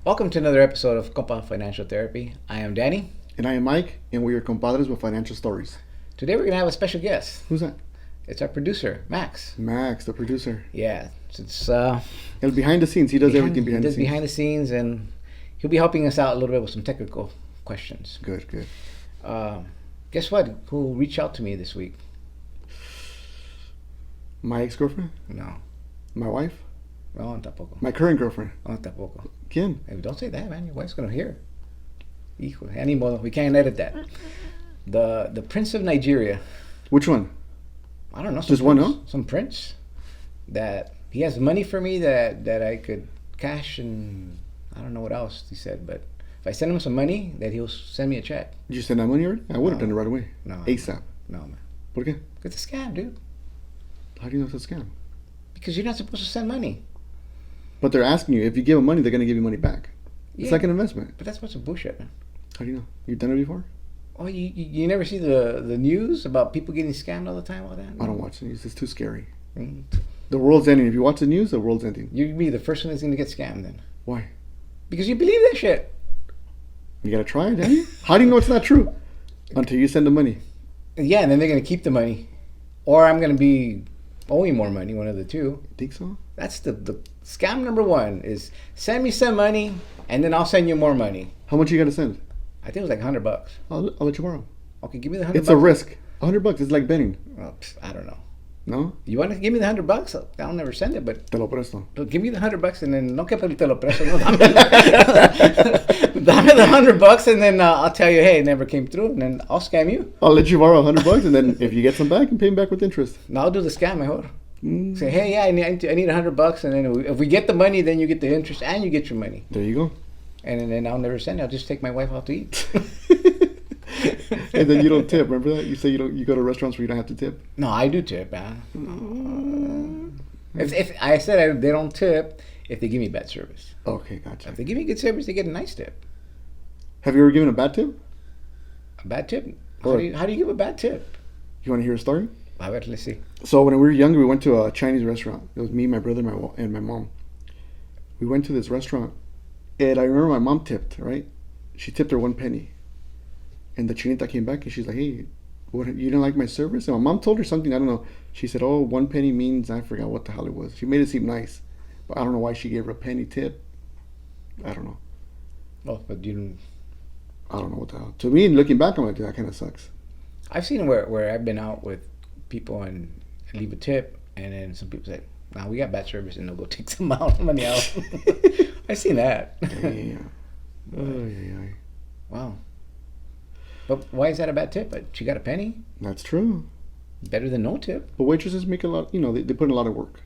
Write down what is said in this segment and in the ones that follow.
Welcome to another episode of Compa Financial Therapy. I am Danny. And I am Mike, and we are compadres with financial stories. Today we're going to have a special guest. Who's that? It's our producer, Max. Max, the producer. Yeah, it's And behind the scenes, he does everything behind the scenes. behind the scenes, and he'll be helping us out a little bit with some technical questions. Good. Guess what? Who reached out to me this week? My ex-girlfriend? No. My wife? No, tampoco. My current girlfriend? No, tampoco. ¿Quién? Hey, don't say that, man. Your wife's going to hear. Hijo, any modo. We can't edit that. The Prince of Nigeria. Which one? I don't know. Just one, no? Some prince that he has money for me that I could cash, and I don't know what else he said, but if I send him some money, that he'll send me a check. Did you send that money already? I would have done it right away. No. ASAP. No, man. ¿Por qué? It's a scam, dude. How do you know it's a scam? Because you're not supposed to send money. But they're asking you, if you give them money, they're going to give you money back. Yeah. It's like an investment. But that's a bunch of bullshit, man. How do you know? You've done it before? Oh, you never see the news about people getting scammed all the time, all that? I don't watch the news. It's too scary. Mm. The world's ending. If you watch the news, the world's ending. You'd be the first one that's going to get scammed then. Why? Because you believe that shit. You got to try it, Danny. How do you know it's not true? Until you send the money. Yeah, and then they're going to keep the money. Or I'm going to be owing more money, one of the two. Think so? That's the scam number one is send me some money and then I'll send you more money. How much you got to send? I think it was like $100. I'll let you borrow. Okay, give me the $100. It's a risk. $100 is like betting. Well, I don't know. No? You want to give me the $100? I'll never send it, but Te lo presto. give me the $100 and then no que te lo presto. No, dame the $100 and then I'll tell you, hey, it never came through, and then I'll scam you. I'll let you borrow $100, and then if you get some back, you pay them back with interest. No, I'll do the scam mejor. Say, hey, yeah, I need $100, and then if we get the money, then you get the interest and you get your money. There you go. And then I'll never send it. I'll just take my wife out to eat. And then you don't tip. Remember that? You say you go to restaurants where you don't have to tip. No, I do tip, man. If I said they don't tip if they give me bad service. Okay, gotcha. If they give me good service, they get a nice tip. Have you ever given a bad tip? A bad tip? How do you give a bad tip? You want to hear a story? A ver, let's see. So when we were younger, we went to a Chinese restaurant. It was me, my brother, and my mom. We went to this restaurant, and I remember my mom tipped, right? She tipped her 1 penny. And the chinita came back, and she's like, hey, what, you didn't like my service? And my mom told her something, I don't know. She said, oh, 1 penny means, I forgot what the hell it was. She made it seem nice. But I don't know why she gave her a penny tip. I don't know. Oh, but you don't. I don't know what the hell. To me, looking back, I'm like, that kind of sucks. I've seen where I've been out with people and leave a tip, and then some people say, "Nah, we got bad service," and they'll go take some money out. I've seen that. Yeah. Oh. Wow. But why is that a bad tip? But she got a penny. That's true. Better than no tip. But waitresses make a lot, they put in a lot of work.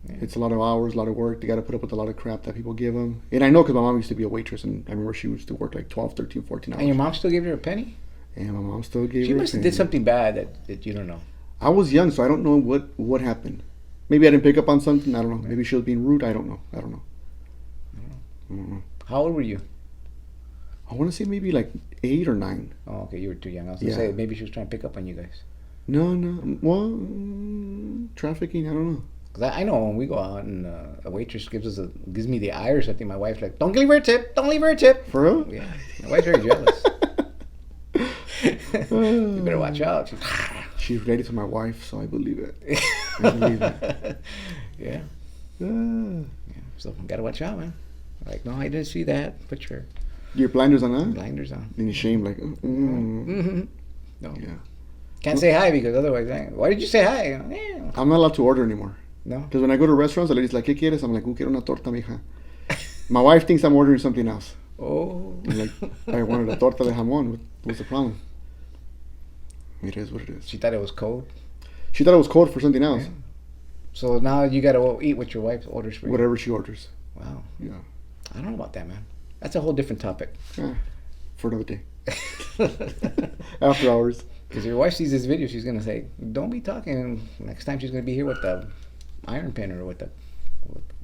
Yeah. It's a lot of hours, a lot of work. They got to put up with a lot of crap that people give them. And I know because my mom used to be a waitress, and I remember she used to work like 12, 13, 14 hours. And your mom still gave her a penny? And my mom still gave She her must a have penny. did something bad that you don't know. I was young, so I don't know what happened. Maybe I didn't pick up on something. I don't know. Maybe she was being rude. I don't know. I don't know. How old were you? I want to say maybe like 8 or 9. Oh, okay, you were too young. I was going to say maybe she was trying to pick up on you guys. No. Well, trafficking, I don't know. Cause I know when we go out and a waitress gives me the eye or something, my wife's like, "Don't leave her a tip! Don't leave her a tip!" For real? Yeah, my wife's very jealous. You better watch out. She's related to my wife, so I believe it. I believe it. Yeah. Yeah. So gotta watch out, man. Like, no, I didn't see that. Put your Blinders on, huh? blinders on. Then you shame, like, Mm-hmm. No. Yeah. Can't say hi because otherwise, why did you say hi? Yeah. I'm not allowed to order anymore. No. Because when I go to restaurants, the lady's like, ¿Qué quieres? I'm like, quiero una torta, mija. My wife thinks I'm ordering something else. Oh. I'm like, I wanted a torta de jamón. What's the problem? It is what it is. She thought it was cold. She thought it was code for something else. Yeah. So now you gotta eat what your wife orders for you. Whatever she orders. Wow. Yeah. I don't know about that, man. That's a whole different topic. Yeah. For another day. After hours. Because your wife sees this video, she's gonna say, "Don't be talking." Next time she's gonna be here with the iron pin or with the.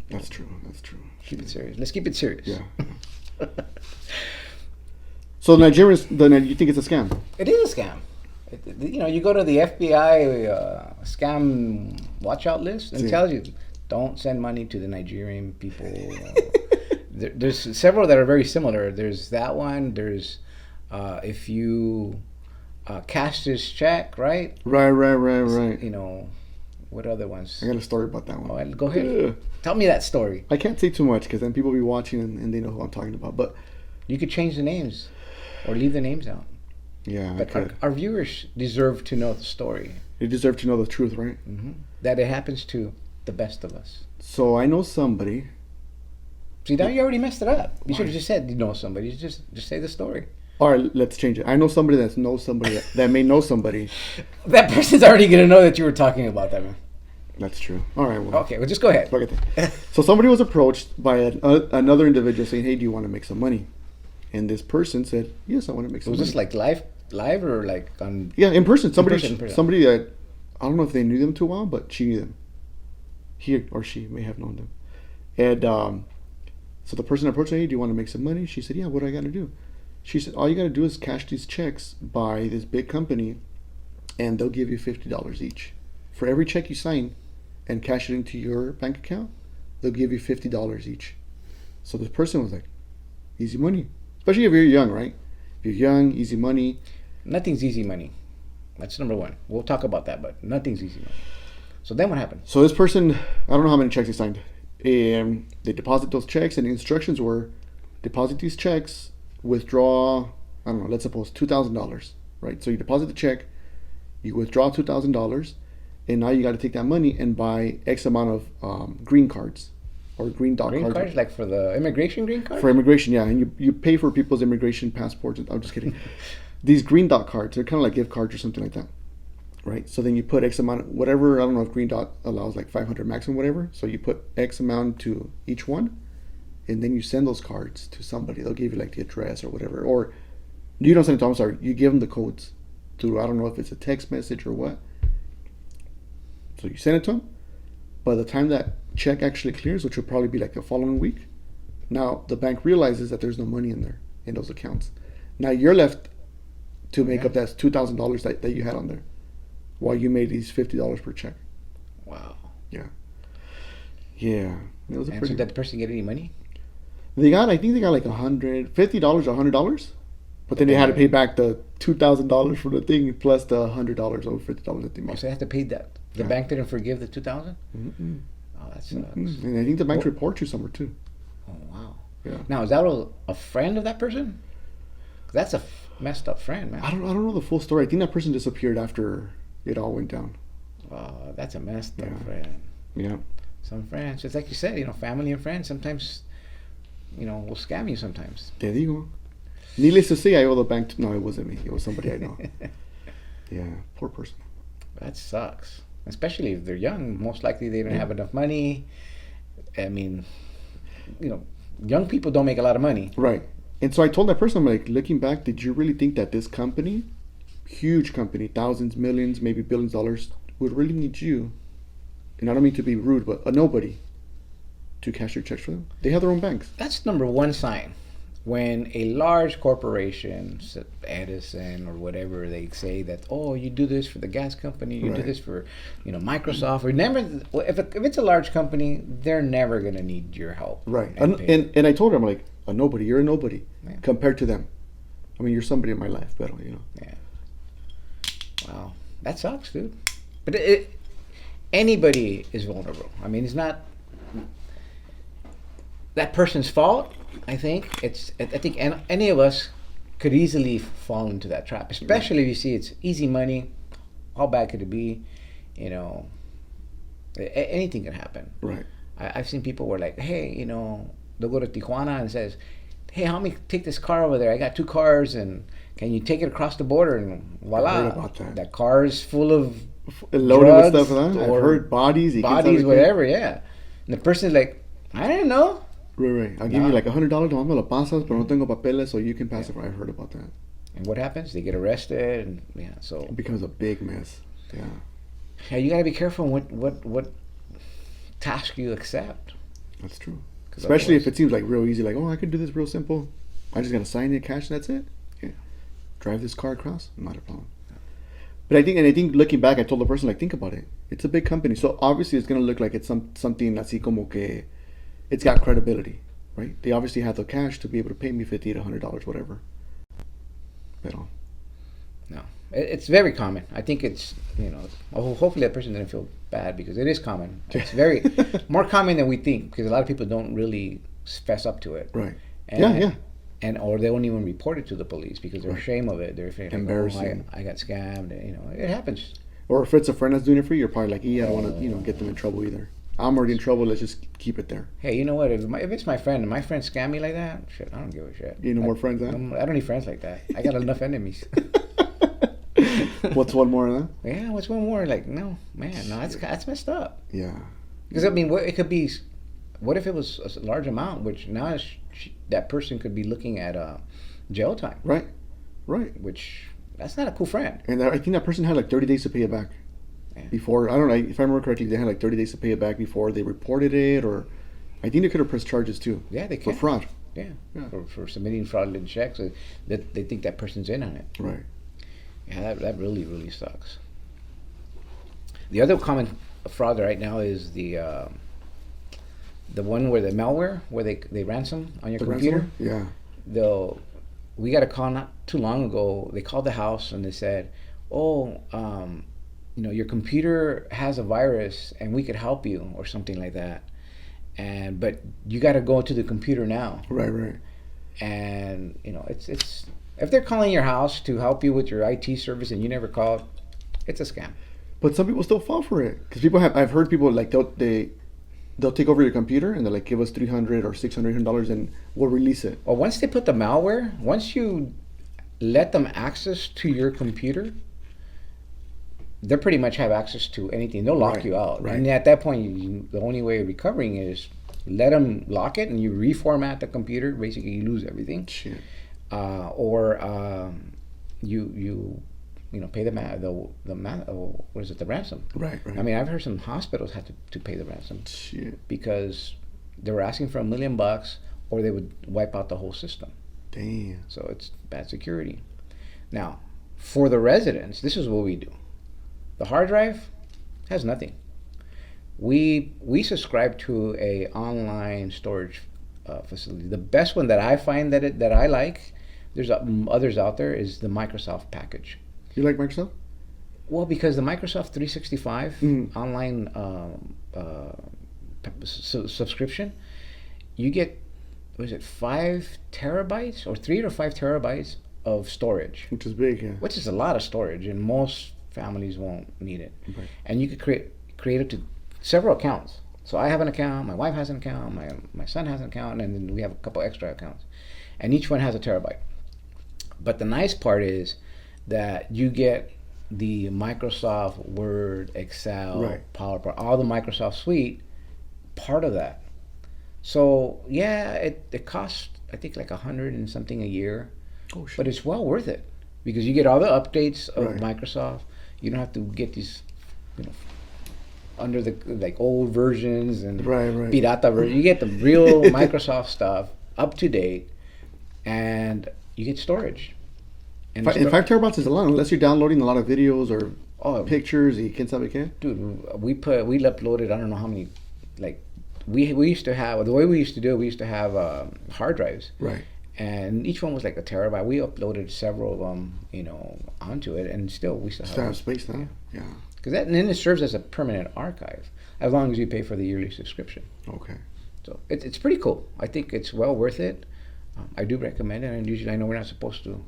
That's true. Keep it serious. Let's keep it serious. Yeah. So Nigerians, you think it's a scam? It is a scam. You go to the FBI scam watch out list and it tells you, don't send money to the Nigerian people. there's several that are very similar. There's that one. There's if you cash this check, right? Right. You know, what other ones? I got a story about that one. Oh, go ahead. Yeah. Tell me that story. I can't say too much because then people will be watching and they know who I'm talking about. But You could change the names or leave the names out. yeah, I But could. our viewers deserve to know the story. You deserve to know the truth, right? That it happens to the best of us. So I know somebody. See, now you already messed it up. You Why? should have just said you know somebody. Just say the story. All right, let's change it. I know somebody that knows somebody that may know somebody. That person's already gonna know that you were talking about that, man. That's true. All right. Well, Okay, well just go ahead. look at that. So somebody was approached by another individual saying, "Hey, do you want to make some money?" And this person said, "Yes, I want to make some Was money." this like live or like on? Yeah, in person. Somebody, in person. somebody that I don't know if they knew them too well, but she knew them. He or she may have known them. And so the person approached her, "Hey, do you want to make some money?" She said, "Yeah, what do I got to do?" She said, "All you got to do is cash these checks by this big company, and they'll give you $50 each. For every check you sign and cash it into your bank account, they'll give you $50 each." So this person was like, easy money. Especially if you're young, right? If you're young, easy money. Nothing's easy money. That's number one. We'll talk about that, but nothing's easy money. So then what happened? So this person, I don't know how many checks he signed. They deposit those checks, and the instructions were, deposit these checks, withdraw, I don't know, let's suppose $2,000, right? So you deposit the check, you withdraw $2,000, and now you got to take that money and buy X amount of green cards or green dot Green cards. cards, like for the immigration green card? For immigration, yeah, and you pay for people's immigration passports. I'm just kidding. These green dot cards, they're kind of like gift cards or something like that, right? So then you put X amount, whatever, I don't know if green dot allows like 500 maximum, whatever. So you put X amount to each one, and then you send those cards to somebody. They'll give you like the address or whatever. Or you don't send it to them, I'm sorry, you give them the codes through, I don't know if it's a text message or what. So you send it to them. By the time that check actually clears, which will probably be like the following week, now the bank realizes that there's no money in there, in those accounts. Now you're left to make up that $2,000 that you had on there, while you made these $50 per check. Wow. Yeah. It was a And so pretty. did the person get any money? I think they got like $50 or $100, but then they had to pay back the $2,000 for the thing plus the $100 over $50 that they Oh, made. so they have to pay that. The Yeah. bank didn't forgive the 2,000? Mm-mm. Oh, that sucks. Mm-mm. And I think the bank reports you somewhere too. Oh, wow. Yeah. Now, is that a friend of that person? That's a messed up friend, man. I don't know the full story. I think that person disappeared after it all went down. Wow, that's a messed up Yeah. friend. Yeah. Some friends, it's like you said, family and friends sometimes, will scam you sometimes. Te digo. Needless to say, I owe the bank. No, it wasn't me. It was somebody I know. Yeah. Poor person. That sucks. Especially if they're young. Most likely they don't have enough money. I mean, young people don't make a lot of money. Right. And so I told that person, I'm like, looking back, did you really think that this company, huge company, thousands, millions, maybe billions of dollars, would really need you? And I don't mean to be rude, but a nobody to cash your checks for them. They have their own banks. That's number one sign. When a large corporation, Edison or whatever, they say that, oh, you do this for the gas company, you do Right. this for, Microsoft. Remember, if it's a large company, they're never going to need your help. Right. and pay. And I told her, I'm like, a nobody. You're a nobody Yeah. compared to them. I mean, you're somebody in my life, but Yeah. Wow. That sucks, dude. But anybody is vulnerable. I mean, it's not that person's fault. I think any of us could easily fall into that trap, especially if you see it's easy money. How bad could it be? Anything can happen. Right. I've seen people where like, hey, they'll go to Tijuana and says, hey, help me take this car over there. I got 2 cars, and can you take it across the border? And voila, I heard about that. That car is full of Loaded with drugs stuff, huh? I've or heard bodies. whatever, yeah. And the person's like, I didn't know. Right. I'll give you like $100. No me lo pasas, pero no tengo papeles, so you can pass it. I've heard about that. And what happens? They get arrested, and so It becomes a big mess. Yeah. yeah, you gotta be careful what task you accept. That's true. 'Cause Especially if otherwise- it seems like real easy, like, oh, I could do this real simple. I just gotta sign it, cash, and that's it. Yeah. Drive this car across, not a problem. But I think looking back, I told the person, like, think about it. It's a big company, so obviously it's gonna look like it's something así como que it's got credibility, right? They obviously have the cash to be able to pay me $50 to $100, whatever. But No, it's very common. I think it's, hopefully that person didn't feel bad, because it is common. It's very more common than we think, because a lot of people don't really fess up to it. right. And, or they won't even report it to the police because they're ashamed of it. They're afraid, embarrassing. I got scammed. It happens. Or if it's a friend that's doing it for you, you're probably like, I don't want to, get them in trouble either. I'm already in trouble. Let's just keep it there. Hey, you know what? If it's my friend and my friend scam me like that, shit, I don't give a shit. You know more friends, huh? I don't need friends like that. I got enough enemies. What's one more, huh? Yeah, what's one more? Like, no, man, no, that's messed up. Yeah. Because it could be. What if it was a large amount, which now that person could be looking at jail time. Right. Which, that's not a cool friend. And I think that person had like 30 days to pay it back. Yeah. Before, I don't know, if I remember correctly, they had like 30 days to pay it back before they reported it, or I think they could have pressed charges too. Yeah, they can. For fraud. Yeah. For submitting fraudulent checks, that they think that person's in on it. Right. Yeah, that really, really sucks. The other common fraud right now is the one where the malware, where they ransom on your computer. Ransomware? Yeah. We got a call not too long ago. They called the house and they said, your computer has a virus and we could help you, or something like that. But you got to go to the computer now. Right. And it's if they're calling your house to help you with your IT service and you never called, it's a scam. But some people still fall for it, because I've heard people like they'll take over your computer and they're like, give us $300 or $600 and we'll release it. Well, once they put the malware, once you let them access to your computer, they pretty much have access to anything. They'll lock you out. Right. And at that point, the only way of recovering is let them lock it and you reformat the computer. Basically, you lose everything. Shit. Or you pay the ransom. Right. I mean, I've heard some hospitals had to pay the ransom. Shit. Because they were asking for $1 million, or they would wipe out the whole system. Damn. So it's bad security. Now, for the residents, this is what we do. The hard drive has nothing. We subscribe to a online storage facility. The best one that I find that I like, there's others out there, is the Microsoft package. You like Microsoft? Well, because the Microsoft 365 online subscription, you get, 5 terabytes or 3 or 5 terabytes of storage, Which is big, yeah. which is a lot of storage, and most families won't need it. Right. And you could create it to several accounts. So I have an account, my wife has an account, my son has an account, and then we have a couple extra accounts, and each one has a terabyte. But the nice part is that you get the Microsoft Word, Excel, PowerPoint, all the Microsoft suite, part of that. So yeah, it costs, I think, like $100 and something a year. Oh, shit. But it's well worth it, because you get all the updates of Microsoft. You don't have to get these, under the old versions and pirata version. You get the real Microsoft stuff, up to date, and you get storage. And 5 terabytes is a lot, unless you're downloading a lot of videos or pictures. You can't sabe qué. Dude, we uploaded, I don't know how many, we used to have, the way we used to do it, we used to have hard drives. Right. And each one was like a terabyte. We uploaded several of them, onto it, and we still have space now. Yeah. Because then it serves as a permanent archive, as long as you pay for the yearly subscription. Okay. So it's pretty cool. I think it's well worth it. I do recommend it, and usually I know we're not supposed to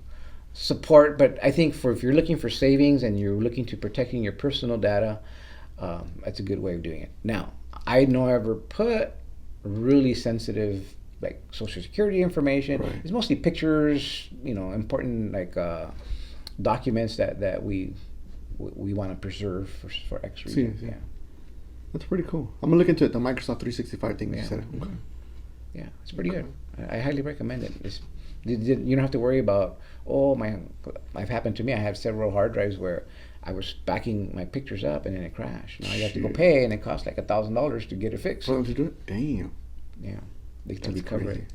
support, but I think if you're looking for savings and you're looking to protecting your personal data, that's a good way of doing it. Now, I never put really sensitive, like social security information. Right. It's mostly pictures, important documents that we want to preserve for X reasons. Yeah. That's pretty cool. I'm gonna look into it. The Microsoft 365 thing you said. Okay. Yeah, it's pretty good. I highly recommend it. You don't have to worry about, I've happened to me. I have several hard drives where I was backing my pictures up and then it crashed. Now you have to go pay, and it costs like $1,000 to get it fixed. For them to do it? Damn. Yeah, they can recover it.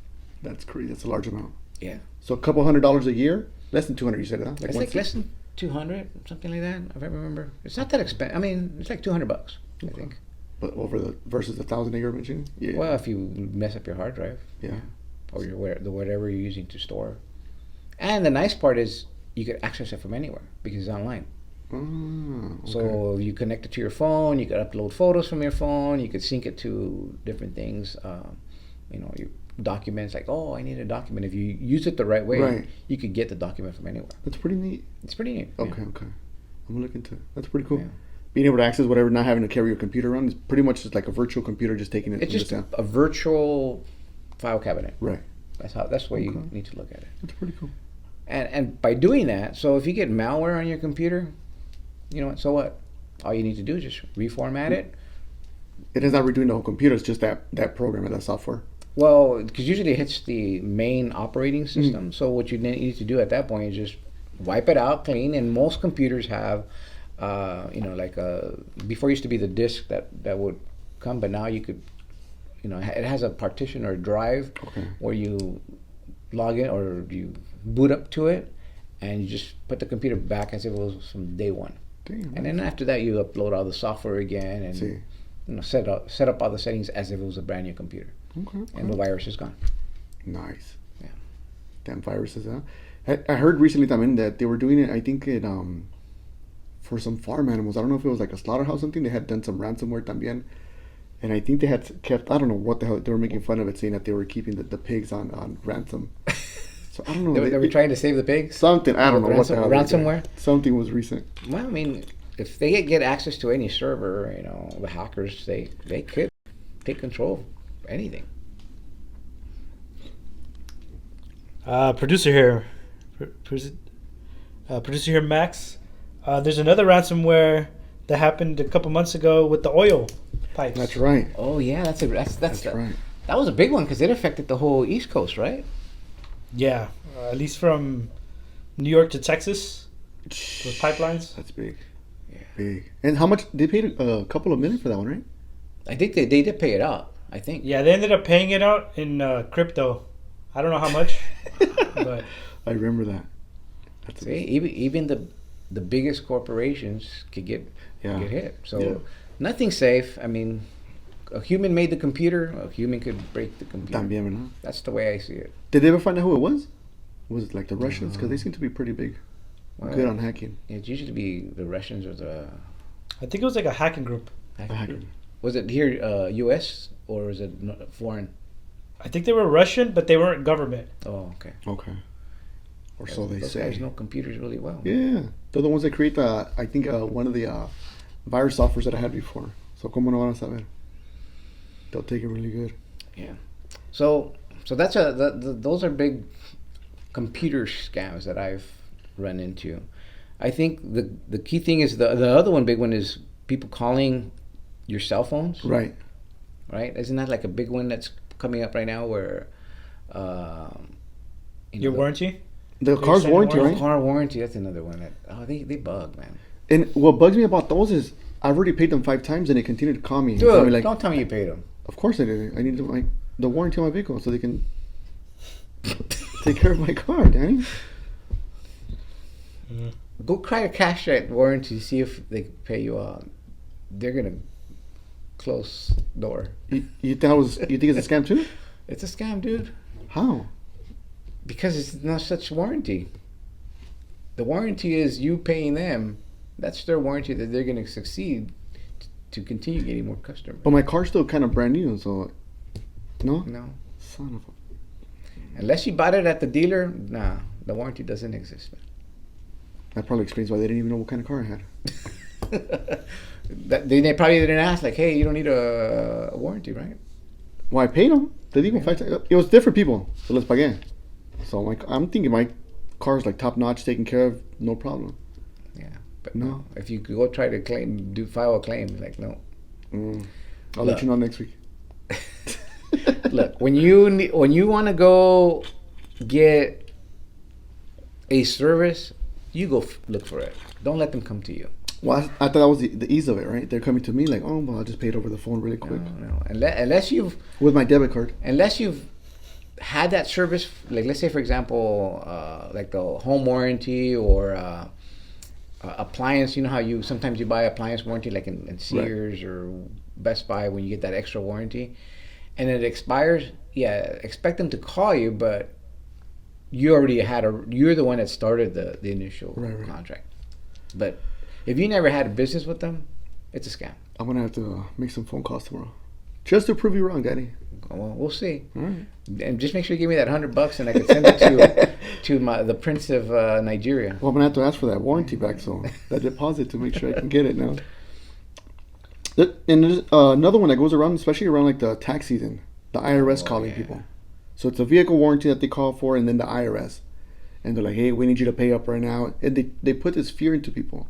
That's crazy. That's a large amount. Yeah. So a couple $100 a year? Less than 200, you said, huh? It's like less than 200, something like that, if I remember. It's not that expensive. I mean, it's like $200, I think. But over the versus the 1,000 MB machine. Yeah. Well, if you mess up your hard drive, Yeah. or whatever you're using to store. And the nice part is you can access it from anywhere because it's online. Okay. So you connect it to your phone. You could upload photos from your phone. You could sync it to different things. Your documents. Like, oh, I need a document. If you use it the right way, Right. you could get the document from anywhere. That's pretty neat. It's pretty neat. Okay. Yeah. Okay. I'm gonna look into it. That's pretty cool. Yeah. Being able to access whatever, not having to carry your computer around, is pretty much just like a virtual computer, just taking it. It's from just the sound. a virtual file cabinet. Right. That's the way you Okay. need to look at it. That's pretty cool. And by doing that, so if you get malware on your computer, you know what? So what? All you need to do is just reformat it. It is not redoing the whole computer. It's just that program and that software. Well, because usually it hits the main operating system. So what you need to do at that point is just wipe it out clean. And most computers have, before it used to be the disk that would come, but now you could, it has a partition or a drive where you log in or you boot up to it, and you just put the computer back as if it was from day one. Damn. And then after that, you upload all the software again and set up all the settings as if it was a brand new computer. Okay. And the virus is gone. Nice. Yeah. Damn viruses, huh? I heard recently también that they were doing it, I think for some farm animals. I don't know if it was like a slaughterhouse or something. They had done some ransomware también. And I think they had kept, I don't know what the hell, they were making fun of it, saying that they were keeping the pigs on ransom. So I don't know. They were trying to save the pigs? Something, I don't know what the hell. Ransomware? Something was recent. Well, I mean, if they get access to any server, the hackers, they could take control of anything. Producer here. Producer here, Max. There's another ransomware that happened a couple months ago with the oil pipes. That's right. Oh, yeah, that's right. That was a big one because it affected the whole East Coast, right? Yeah, at least from New York to Texas, those pipelines. That's big. Yeah. Big. And how much? They paid a couple of million for that one, right? I think they did pay it out, I think. Yeah, they ended up paying it out in crypto. I don't know how much, but I remember that. That's See, even the biggest corporations could get hit. So nothing's safe. I mean, a human made the computer. A human could break the computer. También, ¿verdad? That's the way I see it. Did they ever find out who it was? Was it like the Russians? Because they seem to be pretty big. Well, Good on hacking. It usually be the Russians or the I think it was like a hacking group. Hacking. Was it here, U.S. or was it foreign? I think they were Russian, but they weren't government. Oh, okay. Okay. Or so they Those say. guys know computers really well. Yeah. They're the ones that create I think one of the virus softwares that I had before. So como no van a saber? They'll take it really good. Yeah. So that's those are big computer scams that I've run into. I think the key thing is the other one, big one, is people calling your cell phones. Right. Right? Isn't that like a big one that's coming up right now where Your warranty? The car's warranty, right? Car warranty, that's another one that they bug, man. And what bugs me about those is I've already paid them 5 times and they continue to call me. And Dude, tell me like, don't tell me you paid them. of course I did. I need the warranty on my vehicle so they can take care of my car, Danny. Go try to cash that warranty, see if they pay you out. They're gonna close door. You think it's a scam too? It's a scam, dude. How? Because it's not such warranty. The warranty is you paying them. That's their warranty that they're gonna succeed to continue getting more customers. But my car's still kind of brand new, so no. Son of a. Unless you bought it at the dealer, nah, the warranty doesn't exist. That probably explains why they didn't even know what kind of car I had. They probably didn't ask, like, hey, you don't need a warranty, right? Well, I paid them. They didn't even 5 times. It was different people, so let's pagué. So I'm thinking my car's like top notch, taken care of, no problem. Yeah, but No. If you go try to file a claim, like no. I'll let you know next week. Look, when you want to go get a service, you go look for it. Don't let them come to you. Well, I thought that was the ease of it, right? They're coming to me like, oh, well, I'll just pay it over the phone really quick. No. Unless you've With my debit card. had that service, like let's say for example, like the home warranty or appliance. You know how sometimes you buy appliance warranty like in Sears or Best Buy when you get that extra warranty, and it expires. Yeah, expect them to call you, but you already had you're the one that started the initial Right. contract. But if you never had a business with them, it's a scam. I'm gonna have to make some phone calls tomorrow, just to prove you wrong, Daddy. Well, we'll see. All right. And just make sure you give me that $100, and I can send it to the Prince of Nigeria. Well, I'm gonna have to ask for that warranty back, so that deposit to make sure I can get it now. And there's another one that goes around, especially around like the tax season, the IRS calling people. So it's a vehicle warranty that they call for, and then the IRS, and they're like, "Hey, we need you to pay up right now," and they put this fear into people.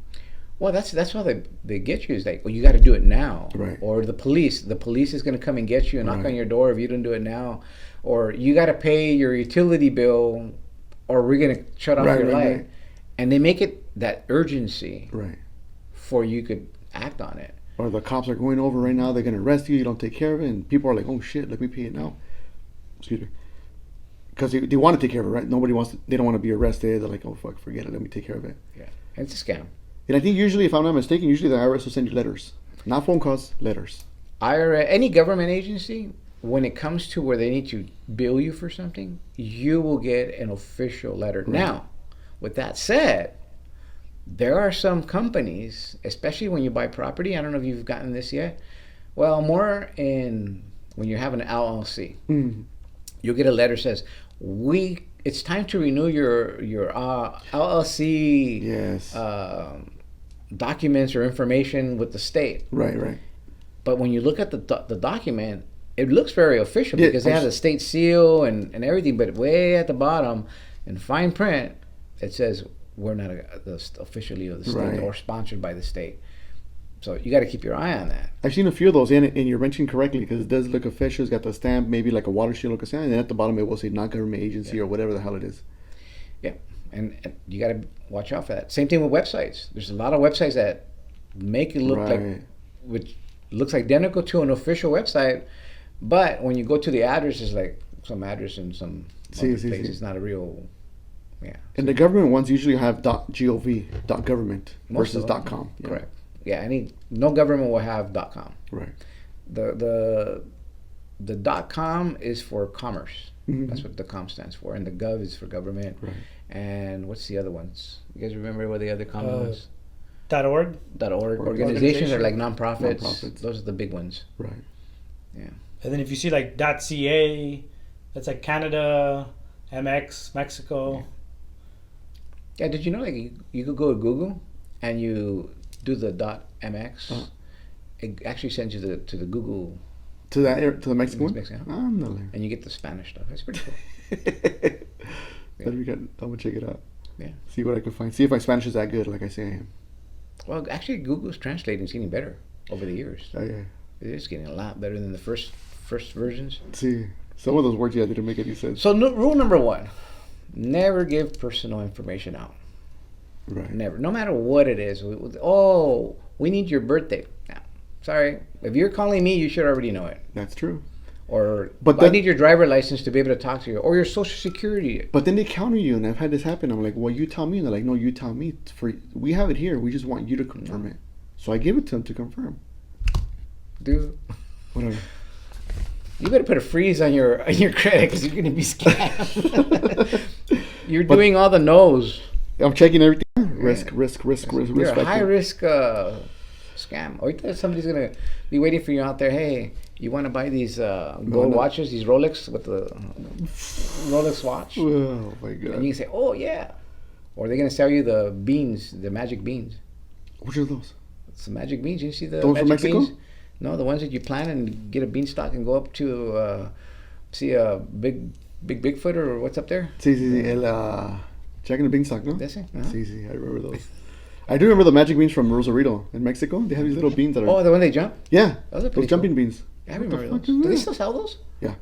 Well, that's how they get you. Is like, well, you got to do it now, Right. Or the police is going to come and get you and knock Right. on your door if you don't do it now, or you got to pay your utility bill, or we're going to shut off your light. Right. And they make it that urgency Right. for you could act on it. Or the cops are going over right now, they're gonna arrest you, you don't take care of it, and people are like, "Oh shit, let me pay it now." Excuse me. Because they want to take care of it, right? They don't want to be arrested. They're like, "Oh fuck, forget it, let me take care of it." Yeah, and it's a scam. And I think usually, if I'm not mistaken, usually the IRS will send you letters. Not phone calls, letters. IRS, any government agency, when it comes to where they need to bill you for something, you will get an official letter. Right. Now, with that said, there are some companies, especially when you buy property. I don't know if you've gotten this yet. Well, more in when you have an LLC, you'll get a letter that says, it's time to renew your LLC Yes. documents or information with the state. Right. But when you look at the document, it looks very official Yeah, because they have the state seal and everything. But way at the bottom, in fine print, it says we're not officially of the state Right. or sponsored by the state. So you got to keep your eye on that. I've seen a few of those, and you're mentioning correctly because it does look official. It's got the stamp, maybe like a water seal look stamp, and then at the bottom it will say non-government agency or whatever the hell it is. Yeah, and you got to watch out for that. Same thing with websites. There's a lot of websites that make it look like, which looks identical to an official website, but when you go to the address, it's like some address in some other place. It's not a real. Yeah. And the government ones usually have .gov, .government Most versus of them, .com. Yeah. Correct. Yeah, no government will have .com. Right. The .com is for commerce. Mm-hmm. That's what the .com stands for, and the .gov is for government. Right. And what's the other ones? You guys remember what the other common ones? .org. .org. Organizations are like nonprofits. Those are the big ones. Right. Yeah. And then if you see like .ca, that's like Canada, MX, Mexico. Yeah. Did you know like you could go to Google and you do the .mx, it actually sends you to the Google. To the Mexican one? Mexican. I'm not there. And you get the Spanish stuff. That's pretty cool. I'm gonna check it out. Yeah. See what I can find. See if my Spanish is that good, like I say I am. Well, actually, Google's translating is getting better over the years. Oh, yeah. It is getting a lot better than the first versions. See, some of those words didn't make any sense. So rule number 1, never give personal information out. Right. Never. No matter what it is. We need your birthday. No, sorry. If you're calling me, you should already know it. That's true. Or But I need your driver license to be able to talk to you. Or your social security. But then they counter you, and I've had this happen. I'm like, well, you tell me. And they're like, no, you tell me. We have it here. We just want you to confirm it. So I give it to them to confirm. Dude, Whatever. you better put a freeze on your credit because you're going to be scammed. You're doing all the no's. I'm checking everything. Risk. You're a high risk scam. Or you thought somebody's going to be waiting for you out there. Hey, you want to buy these gold watches, these Rolex with the Rolex watch? Oh my god. And you can say, oh yeah. Or they're going to sell you the beans, the magic beans. Which are those? It's the magic beans. You see the Those magic from Mexico? beans? No, the ones that you plant and get a beanstalk and go up to see a big Bigfoot or what's up there? Sí. Jack and the Beanstalk, no? That's it. Uh-huh. Sí. I remember those. I do remember the magic beans from Rosarito in Mexico. They have these little beans that are. Oh, the one they jump? Yeah. Those are pretty Those jumping cool. beans. Yeah, I What the remember fuck those. is Do they that? still sell those? Yeah.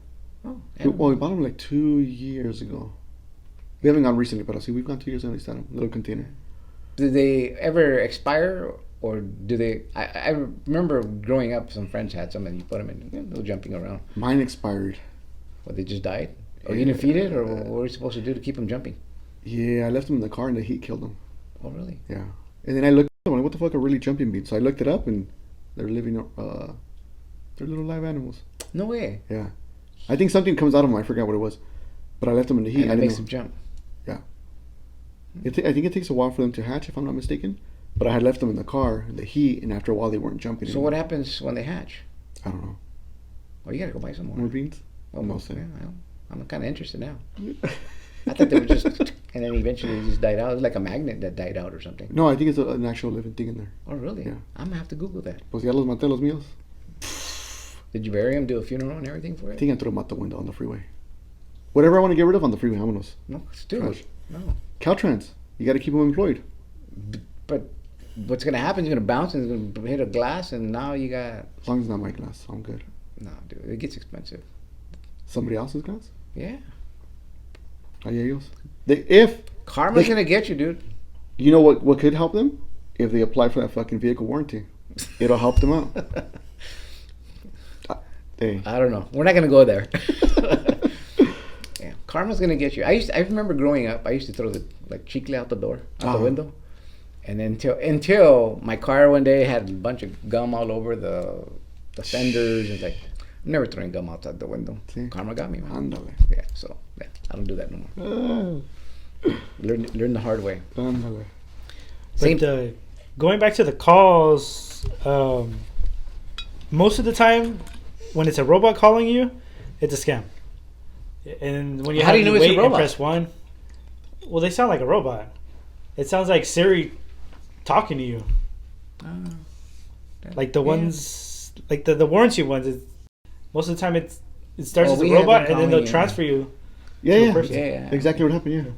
Oh, Well, we bought them like 2 years ago. We haven't gone recently, but I see we've gone 2 years and we started a little container. Do they ever expire, or do they? I remember growing up, some friends had some, and you put them in, they're jumping around. Mine expired. What, they just died? Or you didn't feed it, or what were you supposed to do to keep them jumping? Yeah, I left them in the car and the heat killed them. Oh, really? Yeah. And then I looked at them, I'm like, what the fuck are really jumping beans? So I looked it up and they're living They're little live animals. No way. Yeah. I think something comes out of them. I forgot what it was. But I left them in the heat. And I it didn't makes know. them jump. I think it takes a while for them to hatch, if I'm not mistaken. But I had left them in the car in the heat, and after a while they weren't jumping. So anymore. what happens when they hatch? I don't know. Well, you gotta go buy some more. More beans? Well, No most. say. Yeah, I'm kind of interested now. I thought they were just, and then eventually they just died out. It was like a magnet that died out or something. No, I think it's an actual living thing in there. Oh, really? Yeah. I'm gonna have to Google that. Pues ya los maté los míos. Did you bury him, do a funeral and everything for I it? think I threw them out the window on the freeway. Whatever I want to get rid of on the freeway, vámonos. No, let's do Trash. it. No. Caltrans. You got to keep them employed. But what's gonna happen? It's gonna bounce and it's gonna hit a glass, and now you got. As long as it's not my glass, I'm good. No, dude, it gets expensive. Somebody else's glass? Yeah. Ay, ellos. If Karma's They- gonna get you, dude. you know what could help them? If they apply for that fucking vehicle warranty, it'll help them out. Hey, I don't know. We're not gonna go there. Yeah, karma's gonna get you. I remember growing up. I used to throw the chicle out the door, out the window, and then until my car one day had a bunch of gum all over the fenders. It's like I'm never throwing gum outside the window. See? Karma got me, man. ándale. Yeah, so yeah, I don't do that no more. Learn the hard way. Ándale. Same. But going back to the calls, most of the time when it's a robot calling you, it's a scam. And when you How do you know it's a wait and robot? press 1, well, they sound like a robot. It sounds like Siri talking to you. Like the ones, like the warranty ones. Most of the time, it starts Oh, as a we have robot, them and then they'll calling you. transfer you. Yeah, To a yeah. person. Yeah. Exactly what happened,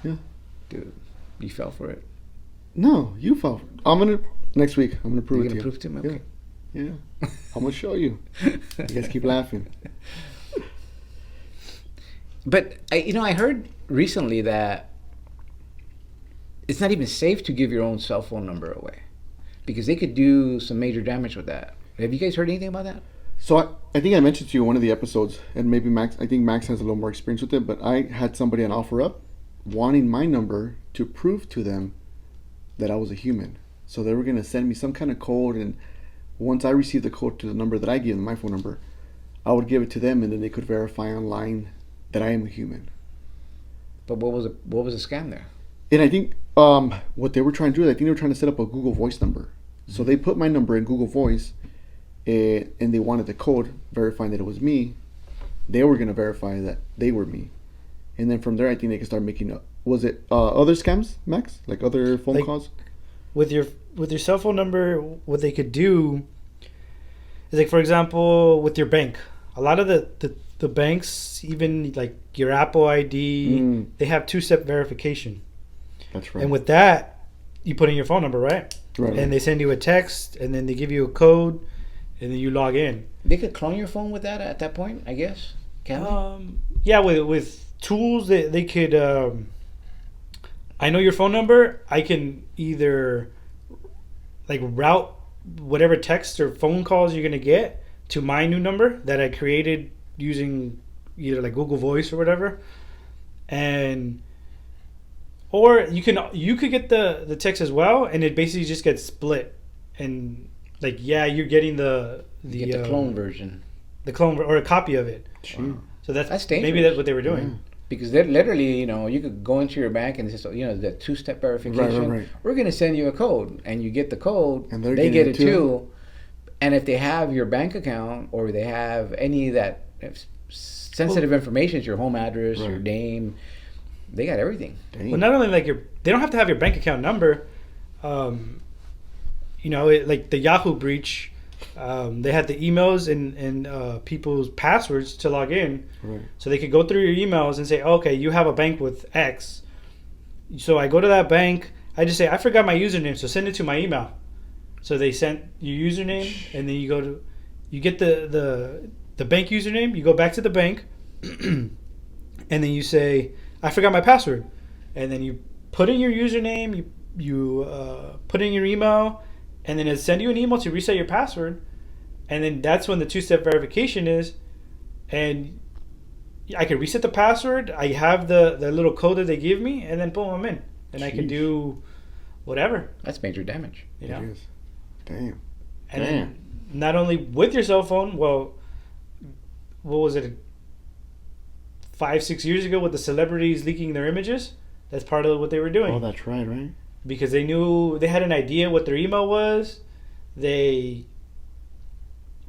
yeah. Dude, you fell for it. No, you fell. Next week, I'm going to prove You're it to gonna you. prove to him? Yeah. Okay. Yeah. I'm going to show you. You guys keep laughing. But I heard recently that it's not even safe to give your own cell phone number away because they could do some major damage with that. Have you guys heard anything about that? So I think I mentioned to you in one of the episodes, and maybe Max, I think Max has a little more experience with it, but I had somebody on OfferUp wanting my number to prove to them that I was a human. So they were going to send me some kind of code, and once I received the code to the number that I gave them, my phone number, I would give it to them, and then they could verify online that I am a human. But what was the scam there? And I think what they were trying to do is I think they were trying to set up a Google Voice number. So they put my number in Google Voice, and they wanted the code verifying that it was me. They were going to verify that they were me. And then from there, I think they could start making was it other scams, Max? Like other phone Like- calls? With your cell phone number, what they could do is, like, for example, with your bank, a lot of the banks, even like your Apple ID, they have 2-step verification. That's right. And with that, you put in your phone number, right? Right. And they send you a text, and then they give you a code, and then you log in. They could clone your phone with that at that point, I guess. Can they? Yeah, with tools they could. I know your phone number. I can either like route whatever text or phone calls you're gonna get to my new number that I created using either like Google Voice or whatever, or you could get the text as well, and it basically just gets split, and like you're getting the You get the clone version. the clone or a copy of it. Gee. So that's dangerous. maybe that's what they were doing. Yeah. Because they're literally, you could go into your bank and just, the 2-step verification. Right. We're going to send you a code, and you get the code, And they're they getting get it it too. too. And if they have your bank account or they have any of that sensitive information, it's your home address, your Right. name, they got everything. Dang. Well, not only like they don't have to have your bank account number. Like the Yahoo breach, they had the emails and people's passwords to log in, Right. so they could go through your emails and say, okay, you have a bank with X. So I go to that bank. I just say, I forgot my username, so send it to my email. So they sent your username, and then you get the bank username. You go back to the bank, and then you say, I forgot my password, and then you put in your username. You put in your email, and then it send you an email to reset your password, and then that's when the 2-step verification is, and I can reset the password. I have the little code that they give me, and then boom, I'm in, and I can Jeez. do whatever. That's major damage. You know? It is. Damn. And then not only with your cell phone. Well, what was it? 5-6 years ago, with the celebrities leaking their images. That's part of what they were doing. Oh, that's right. Because they knew they had an idea what their email was. They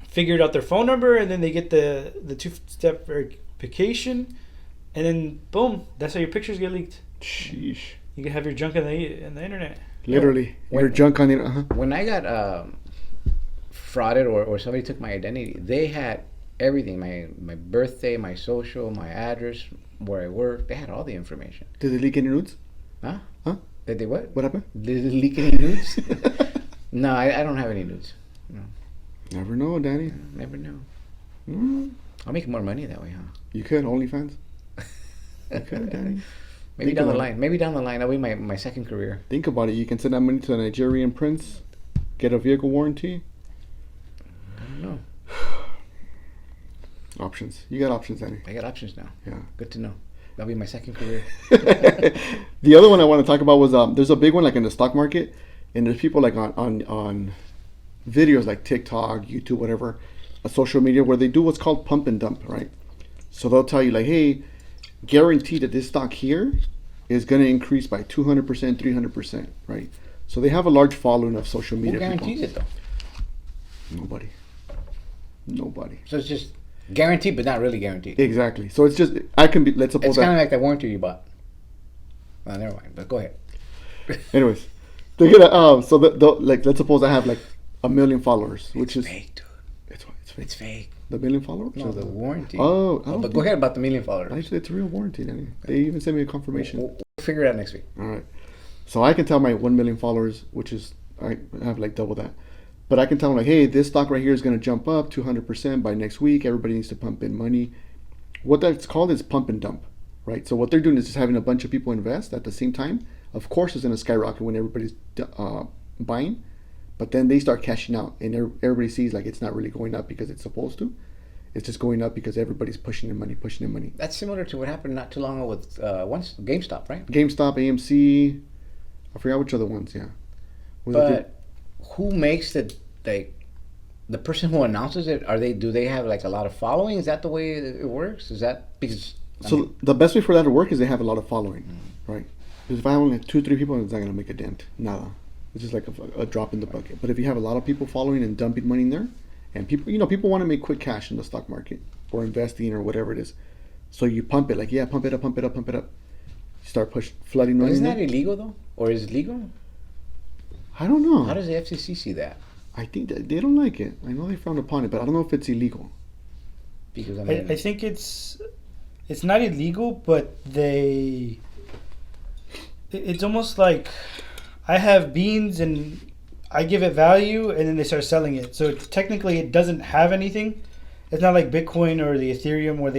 figured out their phone number, and then they get the two-step verification, and then boom, that's how your pictures get leaked. Sheesh. You can have your junk in the internet. Literally, your junk on the. When I got frauded or somebody took my identity, they had everything: my birthday, my social, my address, where I work. They had all the information. Did they leak any nudes? Huh? Huh? Did they what? What happened? Did they leak any nudes? No, I don't have any nudes. No. Never know, Danny. Never know. Mm. I'll make more money that way, huh? You could OnlyFans. You could, Danny. Maybe Think down the about line. Maybe down the line. That'll be my second career. Think about it. You can send that money to a Nigerian prince, get a vehicle warranty. I don't know. Options. You got options, Danny. I got options now. Yeah. Good to know. That'll be my second career. The other one I want to talk about was there's a big one like in the stock market, and there's people like on videos like TikTok, YouTube, whatever, social media, where they do what's called pump and dump, right? So they'll tell you like, hey, guarantee that this stock here is going to increase by 200%, 300%, right? So they have a large following of social media. Who guarantees it though? Nobody. So it's just guaranteed, but not really guaranteed. Exactly. So it's just I can be. Let's suppose It's kind of like that warranty you bought. Well, never mind. But go ahead. Anyways, they're gonna so like let's suppose I have like 1 million followers, which It's is fake, dude. it's fake. It's fake. The 1 million followers? No, the warranty. Oh, I don't but think- go ahead about the million followers. Actually, it's a real warranty, Danny. They even sent me a confirmation. We'll figure it out next week. All right. So I can tell my 1 million followers, which is I have like double that. But I can tell them like, hey, this stock right here is going to jump up 200% by next week. Everybody needs to pump in money. What that's called is pump and dump, right? So what they're doing is just having a bunch of people invest at the same time. Of course, it's going to skyrocket when everybody's buying, but then they start cashing out, and everybody sees like it's not really going up because it's supposed to. It's just going up because everybody's pushing in money. That's similar to what happened not too long ago with once GameStop, right? GameStop, AMC, I forgot which other ones. Yeah. Was it But who makes the person who announces it? Do they have like a lot of following? Is that the way it works? Is that because the best way for that to work is they have a lot of following, right? Because if I only have 2-3 people, it's not gonna make a dent. Nada. It's just like a drop in the bucket. But if you have a lot of people following and dumping money in there, and people want to make quick cash in the stock market or investing or whatever it is, so you pump it like pump it up. You start flooding money. isn't in that there. illegal though, or is it legal? I don't know. How does the FCC see that? I think that they don't like it. I know they frown upon it, but I don't know if it's illegal. Because I think it's not illegal, but it's almost like I have beans and I give it value, and then they start selling it. So technically, it doesn't have anything. It's not like Bitcoin or the Ethereum where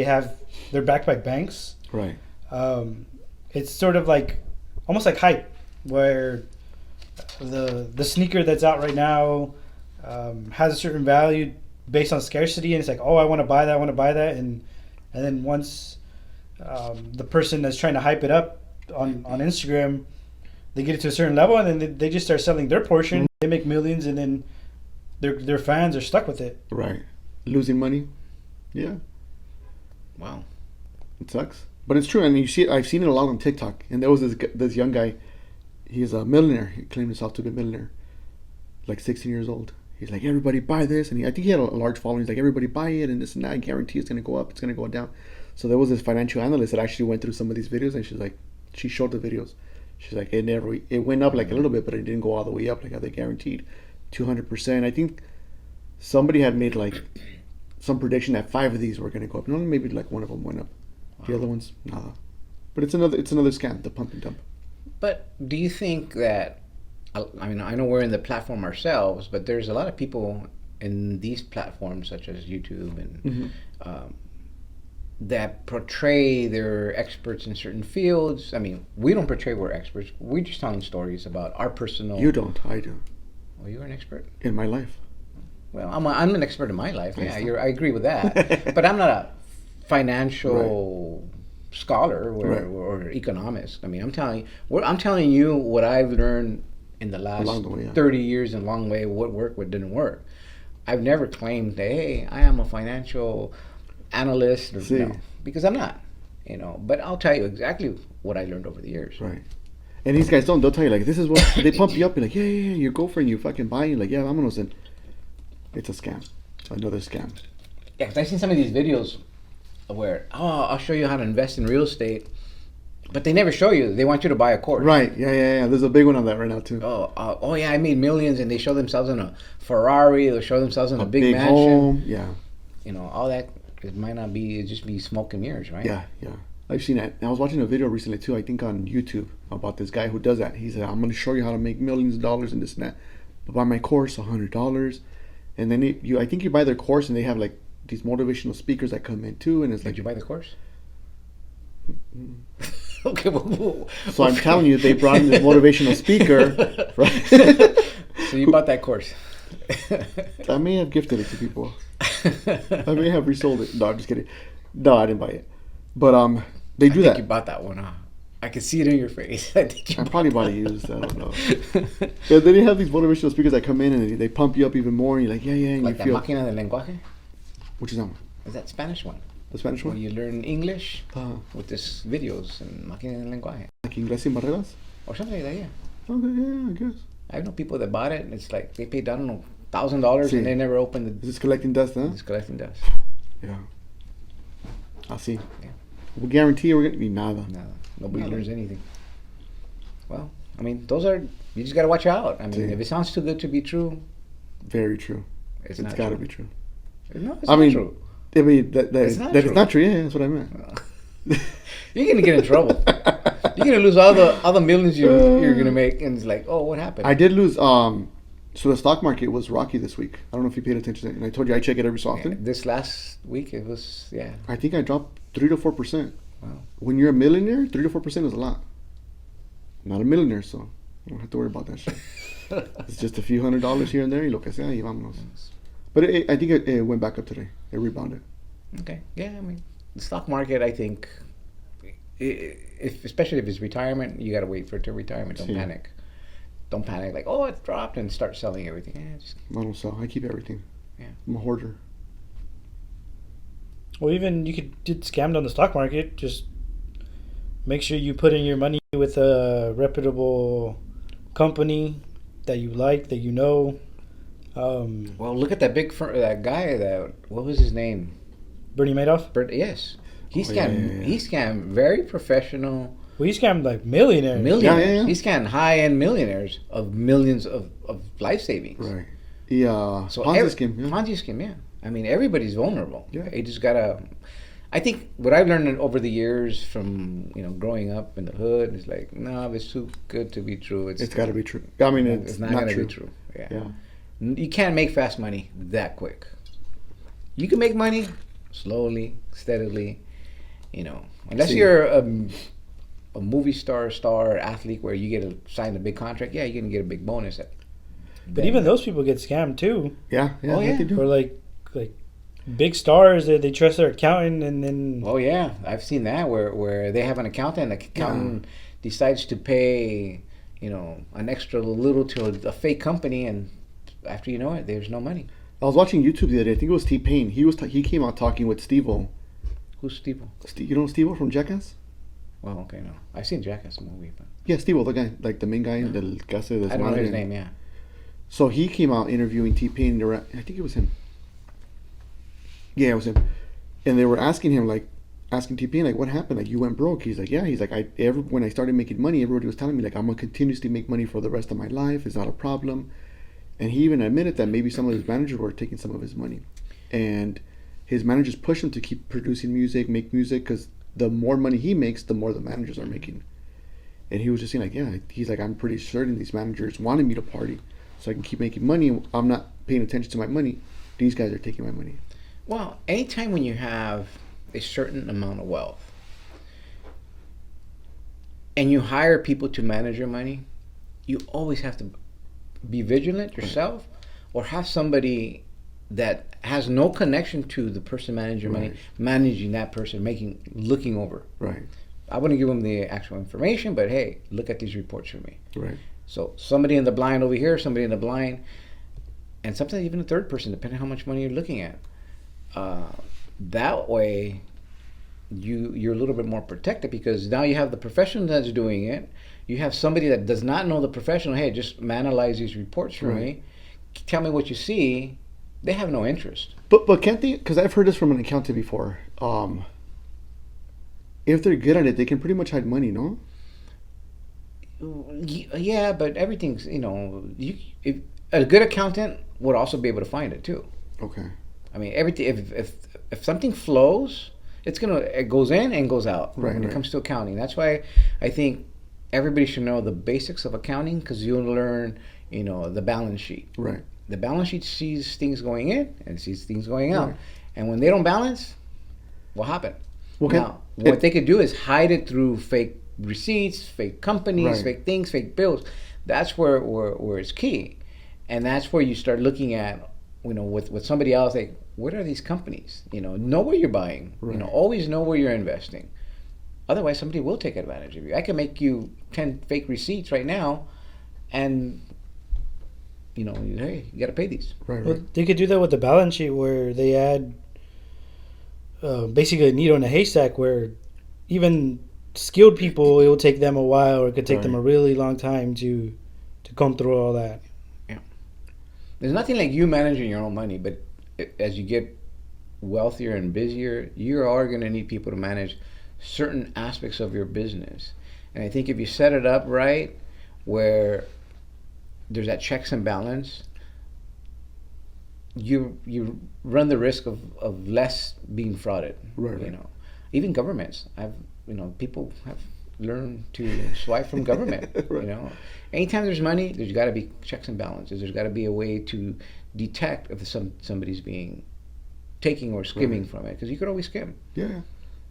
they're backed by banks. Right. It's sort of like almost like hype, where the sneaker that's out right now has a certain value based on scarcity, and it's like, oh, I want to buy that, and then once the person that's trying to hype it up on Instagram, they get it to a certain level, and then they just start selling their portion. Mm-hmm. They make millions, and then their fans are stuck with it. Right. Losing money. Yeah. Wow. It sucks, but it's true. And you see it. I've seen it a lot on TikTok. And there was this young guy. He's a millionaire. He claimed himself to be a millionaire, like 16 years old. He's like, everybody buy this, and I think he had a large following. He's like, everybody buy it, and this and that. I guarantee it's going to go up. It's going to go down. So there was this financial analyst that actually went through some of these videos, and she showed the videos. She's like, it went up like a little bit, but it didn't go all the way up like how they guaranteed, 200%. I think somebody had made like some prediction that 5 of these were going to go up. No, maybe like 1 of them went up. Wow. The other ones, nada. But it's another scam, the pump and dump. But do you think that, I mean, I know we're in the platform ourselves, but there's a lot of people in these platforms such as YouTube and that portray they're experts in certain fields. I mean, we don't portray we're experts. We're just telling stories about our personal... You don't, I do. Well, you're an expert? In my life. Well, I'm an expert in my life. Yeah, I agree with that. But I'm not a financial scholar or economist. I mean, I'm telling you what I've learned in the last 30 years in a long way, what worked, what didn't work. I've never claimed that, hey, I am a financial analyst, or, See. no, because I'm not. But I'll tell you exactly what I learned over the years. Right. And these guys they'll tell you, like, this is what, they pump you up, and like, yeah, your girlfriend, you fucking buy, you're like, yeah, vámonos, and it's a scam. Another scam. Yeah, 'cause I've seen some of these videos where, I'll show you how to invest in real estate, but they never show you. They want you to buy a course. Right, yeah. There's a big one on that right now, too. Oh yeah, I made millions, and they show themselves in a Ferrari. They'll show themselves in a big mansion. home, yeah. All that. It might not be. It just be smoke and mirrors, right? Yeah. I've seen that. I was watching a video recently, too, I think on YouTube, about this guy who does that. He said, I'm going to show you how to make millions of dollars and this and that. But buy my course, $100. And then I think you buy their course, and they have, like, these motivational speakers that come in, too. And it's like, Did you buy the course? Okay. Well, so I'm telling you, they brought in this motivational speaker, right? So you bought that course. I may have gifted it to people. I may have resold it. No, I'm just kidding. No, I didn't buy it. But they do I think that. you bought that one, huh? I can see it in your face. I think you I probably bought it used. I don't know. But then you have these motivational speakers that come in and they pump you up even more. And you're like, yeah, and like you the feel. máquina del lenguaje. Which is that one? Is that Spanish one? The Spanish Where one? you learn English Uh, with this videos and máquina del lenguaje like Inglés sin barreras? or something like that. Yeah. Okay, yeah, I guess. I know people that bought it, and it's like they paid, I don't know, $1,000, Sí. and they never opened Is the. this collecting dust, huh? It's collecting dust. Yeah. I'll see. Yeah. We guarantee we're going to be nada. No, nobody Nada. learns anything. Well, I mean, those are. You just gotta watch out. I mean, Sí. if it sounds too good to be true, Very true. it's It's not got to true. be true. No, it's I not mean, true. I mean, that It's not that true. it's not true. Yeah, that's what I meant. You're gonna get in trouble. You're gonna lose all the millions you're gonna make, and it's like, oh, what happened? I did lose. So the stock market was rocky this week. I don't know if you paid attention to it. And I told you I check it every so Yeah, often. this last week it was I think I dropped 3 to 4%. Wow. When you're a millionaire, 3 to 4% is a lot. I'm not a millionaire, so I don't have to worry about that shit. It's just a few $100s here and there. Y lo que sea, y vámonos. But I think it went back up today. It rebounded. Okay. Yeah, I mean, the stock market, I think, especially if it's retirement, you got to wait for it to retirement. Don't Yeah. panic. Don't panic like, oh, it's dropped, and start selling everything. Yeah, just, I don't sell. I keep everything. Yeah. I'm a hoarder. Well, even you could get scammed on the stock market. Just make sure you put in your money with a reputable company that you like, that you know. well, look at that that guy. What was his name? Bernie Madoff. Yes, he Oh, scammed. yeah. He scammed very professional Well, he scammed like millionaires. millionaires. Yeah. He scammed high-end millionaires of millions of life savings. Right. Yeah. So Ponzi scheme. Yeah. Ponzi scheme, yeah. I mean, everybody's vulnerable. Yeah. You just gotta. I think what I've learned over the years from growing up in the hood is like, no, if it's too good to be true, It's got to be true. I mean, it's not not gonna true. be true. Yeah. Yeah. You can't make fast money that quick. You can make money slowly, steadily. Unless See. you're a movie star athlete where you get signed a big contract. Yeah, you're gonna get a big bonus. But even those people get scammed too. Yeah. Oh, They yeah. do. Or like big stars that they trust their accountant, and then Oh yeah, I've seen that where they have an accountant. The accountant decides to pay, an extra little to a fake company, and after you know it, there's no money. I was watching YouTube the other day. I think it was T-Pain. He came out talking with Steve-O. Who's Steve? You know Steve-O from Jackass? Well, okay, no, I've seen Jackass movie, but Yeah, Steve-O, the guy, like the main guy, del que hace I don't know his desmadre. name. Yeah. So he came out interviewing T-Pain. I think it was him. Yeah, it was him. And they were asking him, asking T-Pain, what happened? Like, you went broke. He's like, yeah. He's like, when I started making money, everybody was telling me, I'm going to continuously make money for the rest of my life. It's not a problem. And he even admitted that maybe some of his managers were taking some of his money. And his managers push him to keep producing music, make music, because the more money he makes, the more the managers are making. And he was just saying, he's like, I'm pretty certain these managers wanted me to party so I can keep making money. I'm not paying attention to my money. These guys are taking my money. Well, anytime when you have a certain amount of wealth and you hire people to manage your money, you always have to be vigilant yourself, or have somebody that has no connection to the person managing your money, Right. managing that person, looking over. Right. I wouldn't give them the actual information, but hey, look at these reports for me. Right. So somebody in the blind over here, somebody in the blind, and sometimes even a third person, depending on how much money you're looking at. That way, you're a little bit more protected because now you have the professional that's doing it. You have somebody that does not know the professional. Hey, just analyze these reports for me. Tell me what you see. They have no interest. But can't they? Because I've heard this from an accountant before. If they're good at it, they can pretty much hide money, no? Yeah, but everything's if a good accountant would also be able to find it too. Okay. I mean, everything. If something flows, it goes in and goes out when it comes to accounting. That's why I think everybody should know the basics of accounting because you'll learn, the balance sheet. Right. The balance sheet sees things going in and sees things going out, and when they don't balance, what happened? Okay. Now, what they could do is hide it through fake receipts, fake companies, fake things, fake bills. That's where it's key, and that's where you start looking at, with somebody else, like, what are these companies? Know where you're buying. Always know where you're investing. Otherwise, somebody will take advantage of you. I can make you 10 fake receipts right now, and hey, you got to pay these. Well, they could do that with the balance sheet where they add basically a needle in a haystack where even skilled people, it will take them a while or it could take them a really long time to comb through all that. Yeah. There's nothing like you managing your own money, but as you get wealthier and busier, you are going to need people to manage certain aspects of your business. And I think if you set it up right, where there's that checks and balance, you run the risk of less being frauded. Right. Even governments. People have learned to swipe from government. Anytime there's money, there's got to be checks and balances. There's got to be a way to detect if somebody's being taking or skimming from it, because you could always skim. Yeah,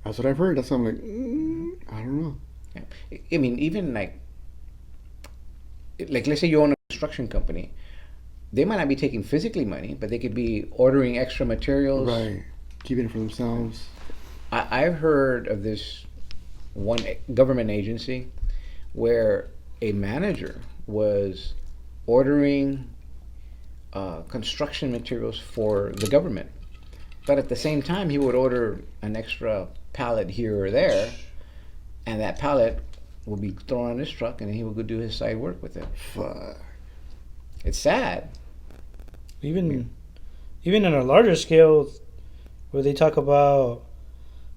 that's what I've heard. That's why I'm like, I don't know. Yeah. I mean, even like let's say you own a construction company. They might not be taking physically money, but they could be ordering extra materials. Right. Keeping it for themselves. I've heard of this one government agency where a manager was ordering construction materials for the government. But at the same time, he would order an extra pallet here or there, and that pallet would be thrown on his truck, and he would go do his side work with it. Fuck. It's sad. Even on a larger scale, where they talk about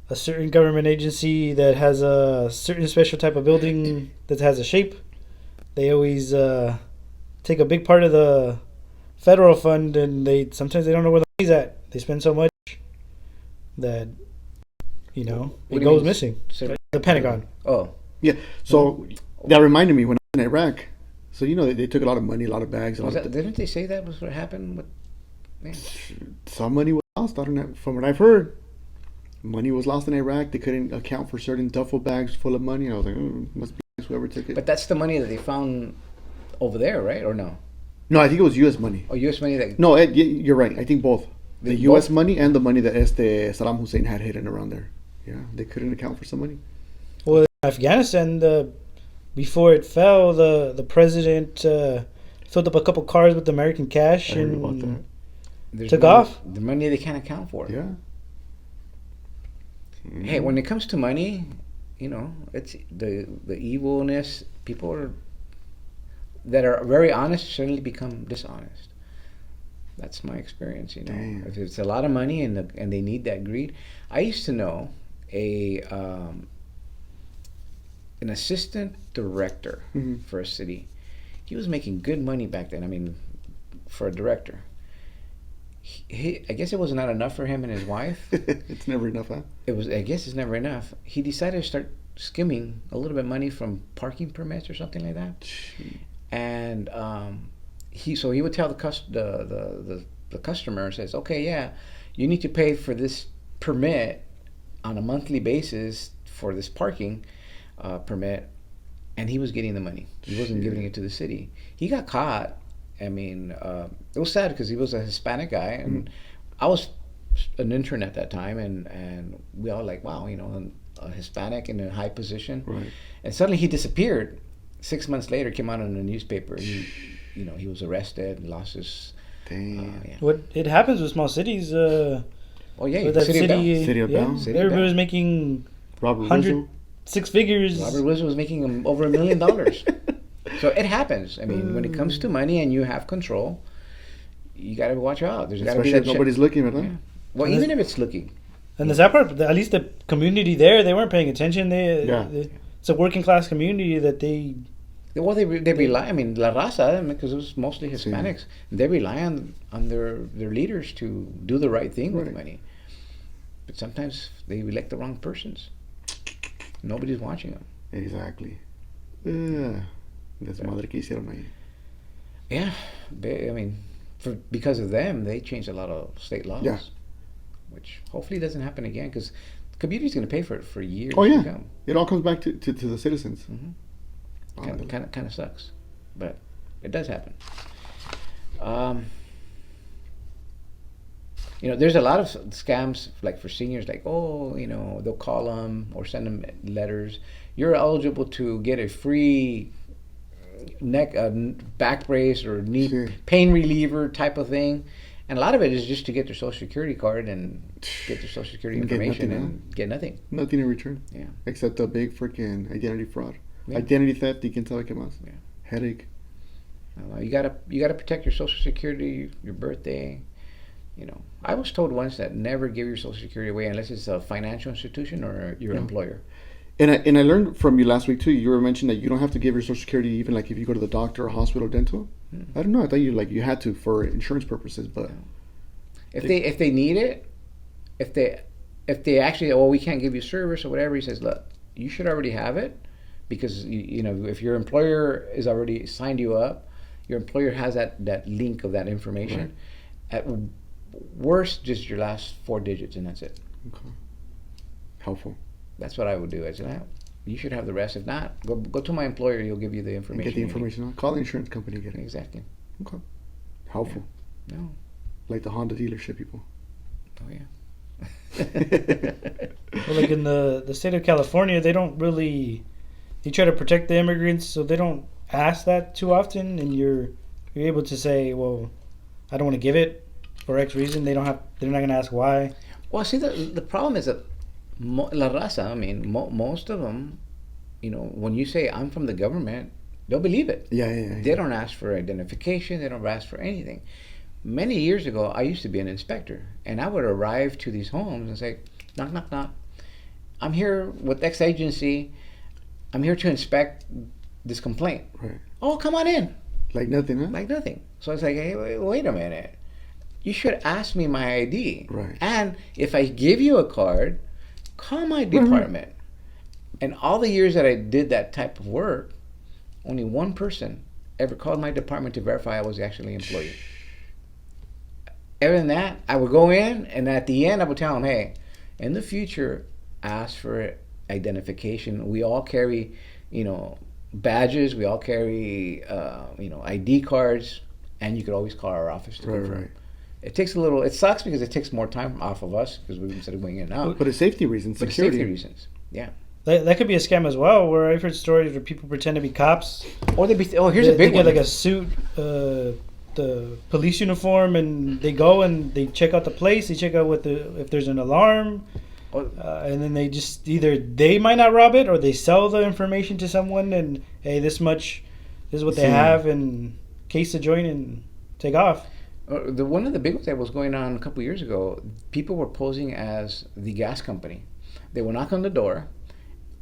a certain government agency that has a certain special type of building that has a shape, they always take a big part of the federal fund, and sometimes they don't know where the money's at. They spend so much that it goes missing. The Pentagon. Oh, yeah. So that reminded me when I was in Iraq. So they took a lot of money, a lot of bags. Didn't they say that was what happened? Some money was lost. I don't know. From what I've heard, money was lost in Iraq. They couldn't account for certain duffel bags full of money. I was like, must be whoever took it. But that's the money that they found over there, right? Or no? No, I think it was U.S. money. Oh, U.S. money that. No, you're right. I think both. The U.S. money and the money that Saddam Hussein had hidden around there. Yeah, they couldn't account for some money. Well, Afghanistan, before it fell, the president filled up a couple cars with American cash and took off. The money they can't account for. Yeah. Hey, when it comes to money, it's the evilness. People that are very honest suddenly become dishonest. That's my experience. Damn. If it's a lot of money and they need that greed. I used to know an assistant director for a city. He was making good money back then. I mean, for a director. I guess it was not enough for him and his wife. It's never enough, huh? I guess it's never enough. He decided to start skimming a little bit of money from parking permits or something like that. Gee. And he would tell the customer, says, okay, yeah, you need to pay for this permit on a monthly basis for this parking permit, and he was getting the money. He wasn't giving it to the city. He got caught. I mean, it was sad because he was a Hispanic guy, and I was an intern at that time, and we all like, wow, a Hispanic in a high position. Right. And suddenly he disappeared. 6 months later, came out in the newspaper. He was arrested, lost his Damn. Yeah. What it happens with small cities. Oh yeah, With that City of Bell. City of Bell. City of everybody Bell. was making Robert 100 Rizzo. six figures. Robert Wilson was making over $1 million. So it happens. I mean, when it comes to money and you have control, you got to watch out. There's got to be Especially that if nobody's looking, right? Yeah. Well, And even if it's looking. And the sad part, at least the community there, they weren't paying attention. Yeah. It's a working class community that they. Well, they rely. I mean, La Raza, because it was mostly Hispanics. They rely on their leaders to do the right thing with Right. money. But sometimes they elect the wrong persons. Nobody's watching them. Exactly. Yeah. Desmadre que hicieron ahí. Yeah, I mean, because of them, they changed a lot of state laws. Yeah. Which hopefully doesn't happen again, because the community's going to pay for it for years Oh, yeah. to come. It all comes back to the citizens. Kind of sucks, but it does happen. There's a lot of scams, like for seniors, like, they'll call them or send them letters. You're eligible to get a free back brace or knee pain reliever type of thing. And a lot of it is just to get their social security card and get their social security And get information nothing, and get nothing. Nothing in return. Yeah. Except a big freaking identity fraud. Yeah. Identity theft, you can tell it más. Yeah. Headache. You gotta protect your social security, your birthday. I was told once that never give your social security away unless it's a financial institution or your employer. And I learned from you last week too. You were mentioning that you don't have to give your social security even like if you go to the doctor or hospital, dental. I don't know. I thought you had to for insurance purposes, but if they need it, if they actually we can't give you service or whatever, he says, look, you should already have it, because if your employer is already signed you up, your employer has that link of that information. Right. At worst, just your last 4 digits, and that's it. Okay. Helpful. That's what I would do. I said, you should have the rest. If not, go to my employer. He'll give you the information. And get the information. Call the insurance company. Get it. Exactly. Okay. Helpful. Yeah. No. Like the Honda dealership people. Oh yeah. Well, like in the state of California, they don't really. They try to protect the immigrants, so they don't ask that too often, and you're able to say, well, I don't want to give it for X reason. They're not going to ask why. Well, see, the problem is that La Raza, I mean, most of them, when you say I'm from the government, they'll believe it. Yeah. They don't ask for identification. They don't ask for anything. Many years ago, I used to be an inspector, and I would arrive to these homes and say, knock, knock, knock. I'm here with X agency. I'm here to inspect this complaint. Right. Oh, come on in. Like nothing, huh? Like nothing. So it's like, hey, wait a minute. You should ask me my ID. Right. And if I give you a card, call my department. And all the years that I did that type of work, only one person ever called my department to verify I was actually an employee. Other than that, I would go in, and at the end, I would tell them, hey, in the future, ask for identification. We all carry, badges. We all carry, ID cards, and you could always call our office to confirm. Right. It takes it sucks because it takes more time off of us because we instead of going in and out. But it's safety reasons, security. Safety reasons, yeah. That could be a scam as well, where I've heard stories where people pretend to be cops. Or here's a big one. They get like a suit, the police uniform, and they go and they check out the place. They check out if there's an alarm, and then they just either they might not rob it or they sell the information to someone and hey, this is what they have, and case the joint and take off. One of the big ones that was going on a couple years ago, people were posing as the gas company. They would knock on the door.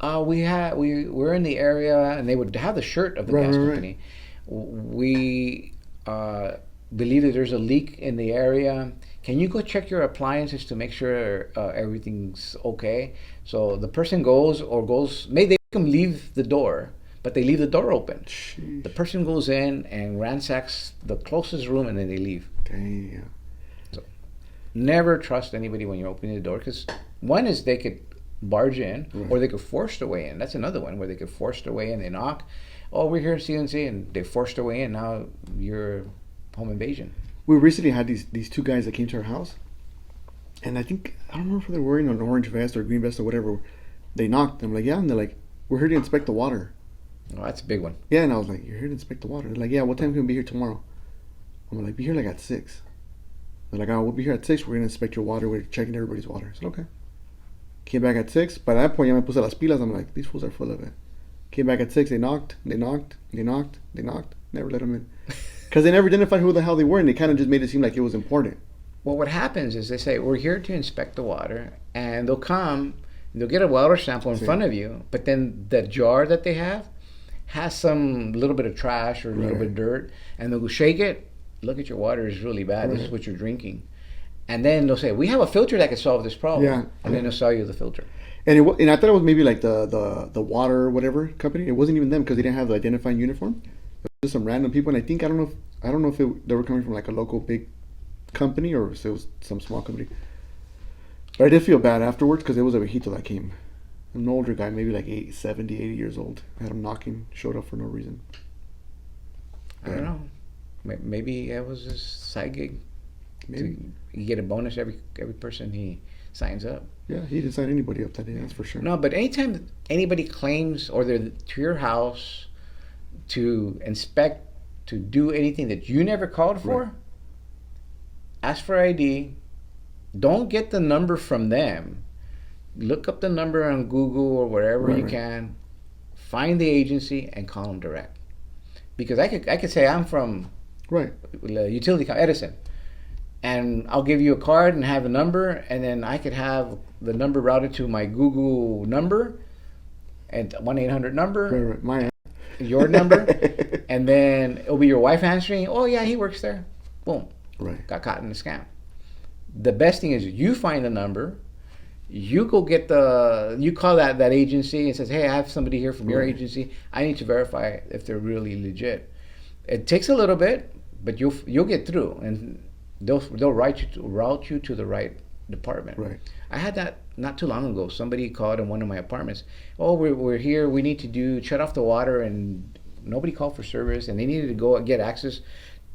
We're in the area, and they would have the shirt of the gas company. We believe that there's a leak in the area. Can you go check your appliances to make sure everything's okay? So the person goes, maybe they can leave the door, but they leave the door open. Jeez. The person goes in and ransacks the closest room, and then they leave. Damn. So never trust anybody when you're opening the door, because one is they could barge in, or they could force their way in. That's another one where they could force their way in. They knock, oh, we're here at CNC, and they force their way in. Now you're home invasion. We recently had these two guys that came to our house, and I don't remember if they were wearing an orange vest or green vest or whatever. They knocked. I'm like, yeah, and they're like, we're here to inspect the water. Oh, that's a big one. Yeah, and I was like, you're here to inspect the water. They're like, yeah, what time can we be here tomorrow? I'm like, be here like at 6. They're like, oh, we'll be here at 6. We're going to inspect your water. We're checking everybody's water. I said, okay. Came back at 6. By that point, ya me puse las pilas. I'm like, these fools are full of it. Came back at 6. They knocked. Never let them in. Because they never identified who the hell they were, and they kind of just made it seem like it was important. Well, what happens is they say, we're here to inspect the water, and they'll come, they'll get a water sample in front of you, but then the jar that they have has some little bit of trash or a little bit of dirt, and they'll go shake it. Look at your water, is really bad. This is what you're drinking. And then they'll say, we have a filter that can solve this problem. And then they'll sell you the filter. And I thought it was maybe like the water whatever company. It wasn't even them because they didn't have the identifying uniform. It was just some random people. And I think I don't know if they were coming from like a local big company or if it was some small company. But I did feel bad afterwards because it was a viejito that came. An older guy, maybe like 70, 80 years old. I had him knocking, showed up for no reason. I don't know. Maybe it was his side gig. Maybe you get a bonus every person he signs up. Yeah, he didn't sign anybody up that day, that's for sure. No, but anytime anybody claims or they're to your house to inspect, to do anything that you never called for, ask for ID. Don't get the number from them. Look up the number on Google or wherever you can. Find the agency and call them direct. Because I could say I'm from utility Edison, and I'll give you a card and have a number, and then I could have the number routed to my Google number and 1-800 number, your number, and then it'll be your wife answering. Oh yeah, he works there. Boom. Got caught in the scam. The best thing is you find the number. You go get you call that agency and says, hey, I have somebody here from your agency. I need to verify if they're really legit. It takes a little bit, but you'll get through, and they'll route you to the right department. I had that not too long ago. Somebody called in one of my apartments. Oh, we're here. We need to shut off the water, and nobody called for service, and they needed to go get access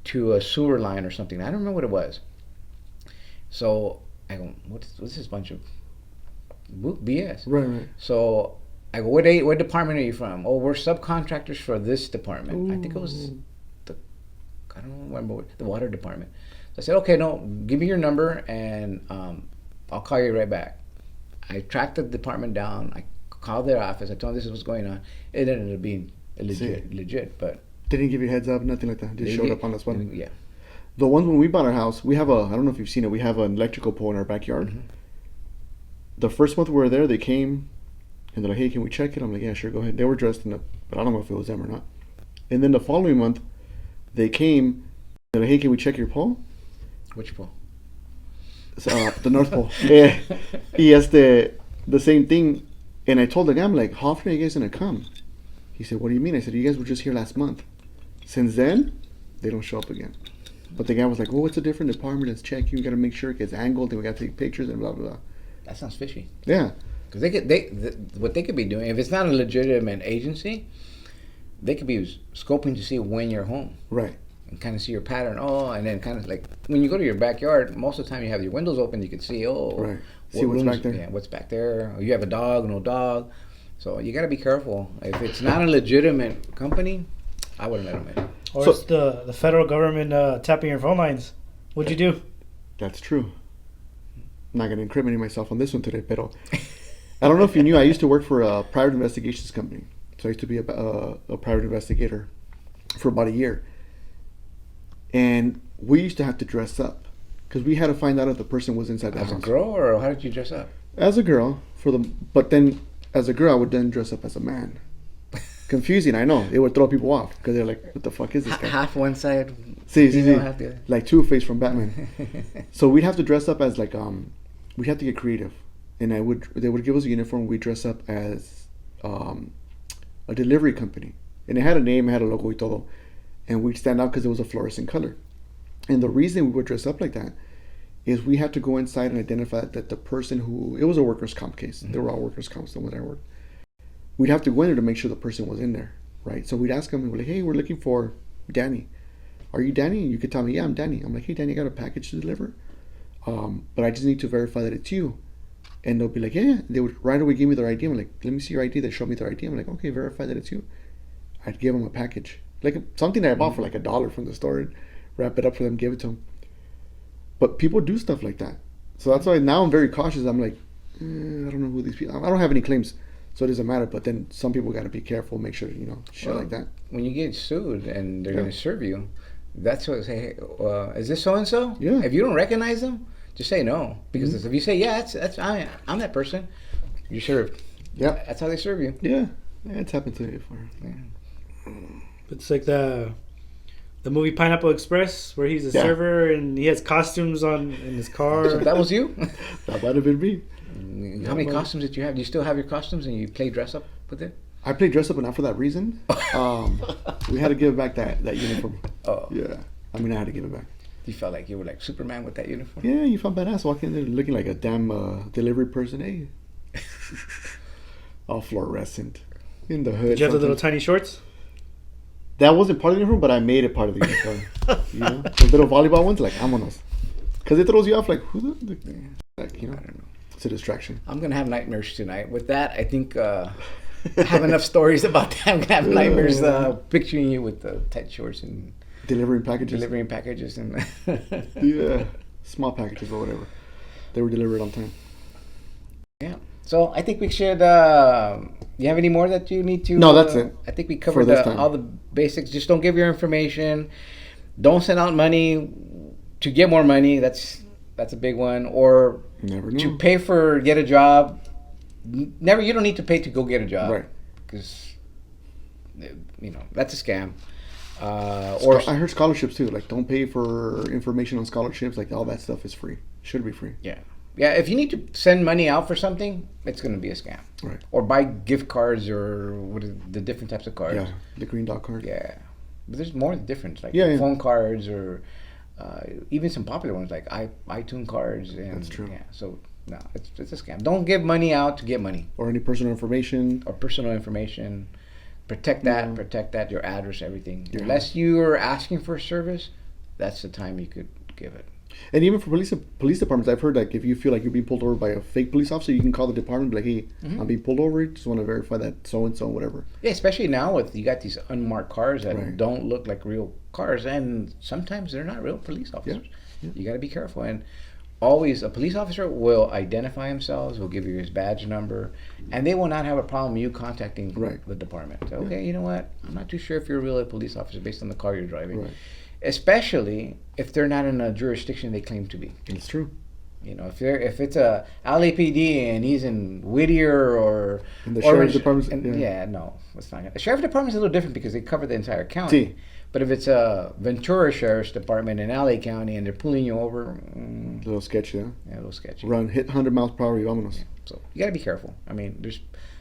to a sewer line or something. I don't remember what it was. So I go, what's this bunch of BS? So I go, what department are you from? Oh, we're subcontractors for this department. I think it was I don't remember the water department. So I said, okay, no, give me your number and I'll call you right back. I tracked the department down. I called their office. I told them this is what's going on. It ended up being legit, but didn't give you a heads up, nothing like that. Just showed up on the spot. Yeah. The ones when we bought our house, we have I don't know if you've seen it, we have an electrical pole in our backyard. The first month we were there, they came and they're like, hey, can we check it? I'm like, yeah, sure, go ahead. They were dressed in but I don't know if it was them or not. And then the following month, they came, they're like, hey, can we check your pole? Which pole? The North Pole. Yeah. He asked the same thing. And I told the guy, I'm like, how often are you guys going to come? He said, what do you mean? I said, you guys were just here last month. Since then, they don't show up again. But the guy was like, well, it's a different department. Let's check you. We got to make sure it gets angled and we got to take pictures and blah, blah, blah. That sounds fishy. Yeah. Because what they could be doing, if it's not a legitimate agency, they could be scoping to see when you're home. Right. And kind of see your pattern. Oh, and then kind of like when you go to your backyard, most of the time you have your windows open, you can see, see what's back there. Yeah, what's back there. Or you have a dog, no dog. So you got to be careful. If it's not a legitimate company, I wouldn't let them in. Or it's the federal government tapping your phone lines. What'd you do? That's true. I'm not going to incriminate myself on this one today, pero I don't know if you knew, I used to work for a private investigations company. So I used to be a private investigator for about a year. And we used to have to dress up because we had to find out if the person was inside the house. As a girl, or how did you dress up? As a girl, but then as a girl, I would then dress up as a man. Confusing, I know. It would throw people off because they're like, what the fuck is this guy? Half one side. Half the other. Like Two-Face from Batman. So we'd have to dress up as like, we'd have to get creative. And they would give us a uniform. We'd dress up as a delivery company. And it had a name, it had a logo y todo. And we'd stand out because it was a fluorescent color. And the reason we would dress up like that is we had to go inside and identify that the person it was a workers' comp case. They were all workers' comps, the ones I worked. We'd have to go in there to make sure the person was in there, right? So we'd ask them, and we're like, hey, we're looking for Danny. Are you Danny? And you could tell me, yeah, I'm Danny. I'm like, hey, Danny, I got a package to deliver. But I just need to verify that it's you. And they'll be like, yeah. They would right away give me their ID. I'm like, let me see your ID. They show me their ID. I'm like, okay, verify that it's you. I'd give them a package. Like something that I bought for like $1 from the store, wrap it up for them, give it to them. But people do stuff like that. So that's why now I'm very cautious. I'm like, I don't know who these people. I don't have any claims, so it doesn't matter. But then some people got to be careful, make sure shit like that. When you get sued and they're going to serve you, that's what say. Hey, is this so and so? Yeah. If you don't recognize them, just say no. Because if you say that's I'm that person, you're served. Yeah. That's how they serve you. Yeah, it's happened to me before. Yeah. It's like the movie Pineapple Express, where he's a server and he has costumes on in his car. So that was you? That might have been me. How many costumes did you have? Do you still have your costumes and you play dress up with it? I played dress up, but not for that reason. We had to give back that uniform. Oh. Yeah. I mean, I had to give it back. You felt like you were like Superman with that uniform? Yeah, you felt badass walking in there looking like a damn delivery person. Hey. All fluorescent. In the hood. Did you have the little tiny shorts? That wasn't part of the uniform, but I made it part of the uniform. The little volleyball ones, like, vámonos. Because it throws you off, like, who the... Like, I don't know. It's a distraction. I'm going to have nightmares tonight. With that, I think I have enough stories about that. I'm going to have nightmares picturing you with the tight shorts and... Delivering packages. And yeah. Small packages or whatever. They were delivered on time. Yeah. So I think we should... you have any more that you need to... No, that's it. I think we covered all the basics. Just don't give your information. Don't send out money to get more money. That's a big one. Or Never know. to pay for get a job. You don't need to pay to go get a job. Right. Because, that's a scam. Or I heard scholarships too. Like, don't pay for information on scholarships. Like, all that stuff is free. Should be free. Yeah. Yeah, if you need to send money out for something, it's going to be a scam. Right. Or buy gift cards or what are the different types of cards. Yeah, the green dot card. Yeah. But there's more different, like phone cards or even some popular ones like iTunes cards. And, that's true. Yeah, so no, it's a scam. Don't give money out to get money. Or any personal information. Protect that, your address, everything. Yeah. Unless you are asking for a service, that's the time you could give it. And even for police departments, I've heard like if you feel like you're being pulled over by a fake police officer, you can call the department and be like, hey, I'm being pulled over. Just want to verify that so-and-so, whatever. Yeah, especially now you got these unmarked cars that don't look like real cars. And sometimes they're not real police officers. Yeah. You got to be careful. And always a police officer will identify themselves, will give you his badge number, and they will not have a problem you contacting the department. So, okay, you know what? I'm not too sure if you're really a police officer based on the car you're driving. Right. Especially if they're not in a jurisdiction they claim to be. It's true. If it's a LAPD and he's in Whittier or the sheriff's department. No, it's not. The sheriff's department is a little different because they cover the entire county. But if it's a Ventura Sheriff's Department in LA County and they're pulling you over, a little sketchy, huh? Yeah, a little sketchy. Hit 100 miles per hour, vámonos. Yeah. So you got to be careful. I mean, there's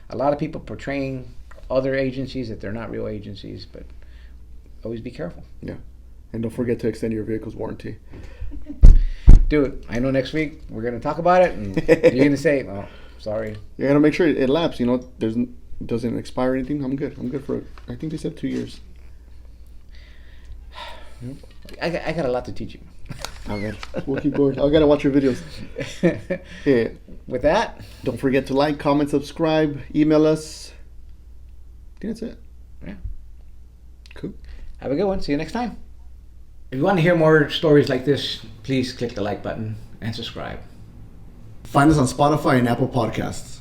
a lot of people portraying other agencies that they're not real agencies, but always be careful. Yeah. And don't forget to extend your vehicle's warranty. Dude, I know next week we're going to talk about it, and you're going to say, oh, sorry. You got to make sure it laps, it doesn't expire or anything. I'm good for, I think they said 2 years. I got a lot to teach you. Okay. We'll keep going. I got to watch your videos. Yeah. With that, don't forget to like, comment, subscribe, email us. I think that's it. Yeah. Cool. Have a good one. See you next time. If you want to hear more stories like this, please click the like button and subscribe. Find us on Spotify and Apple Podcasts.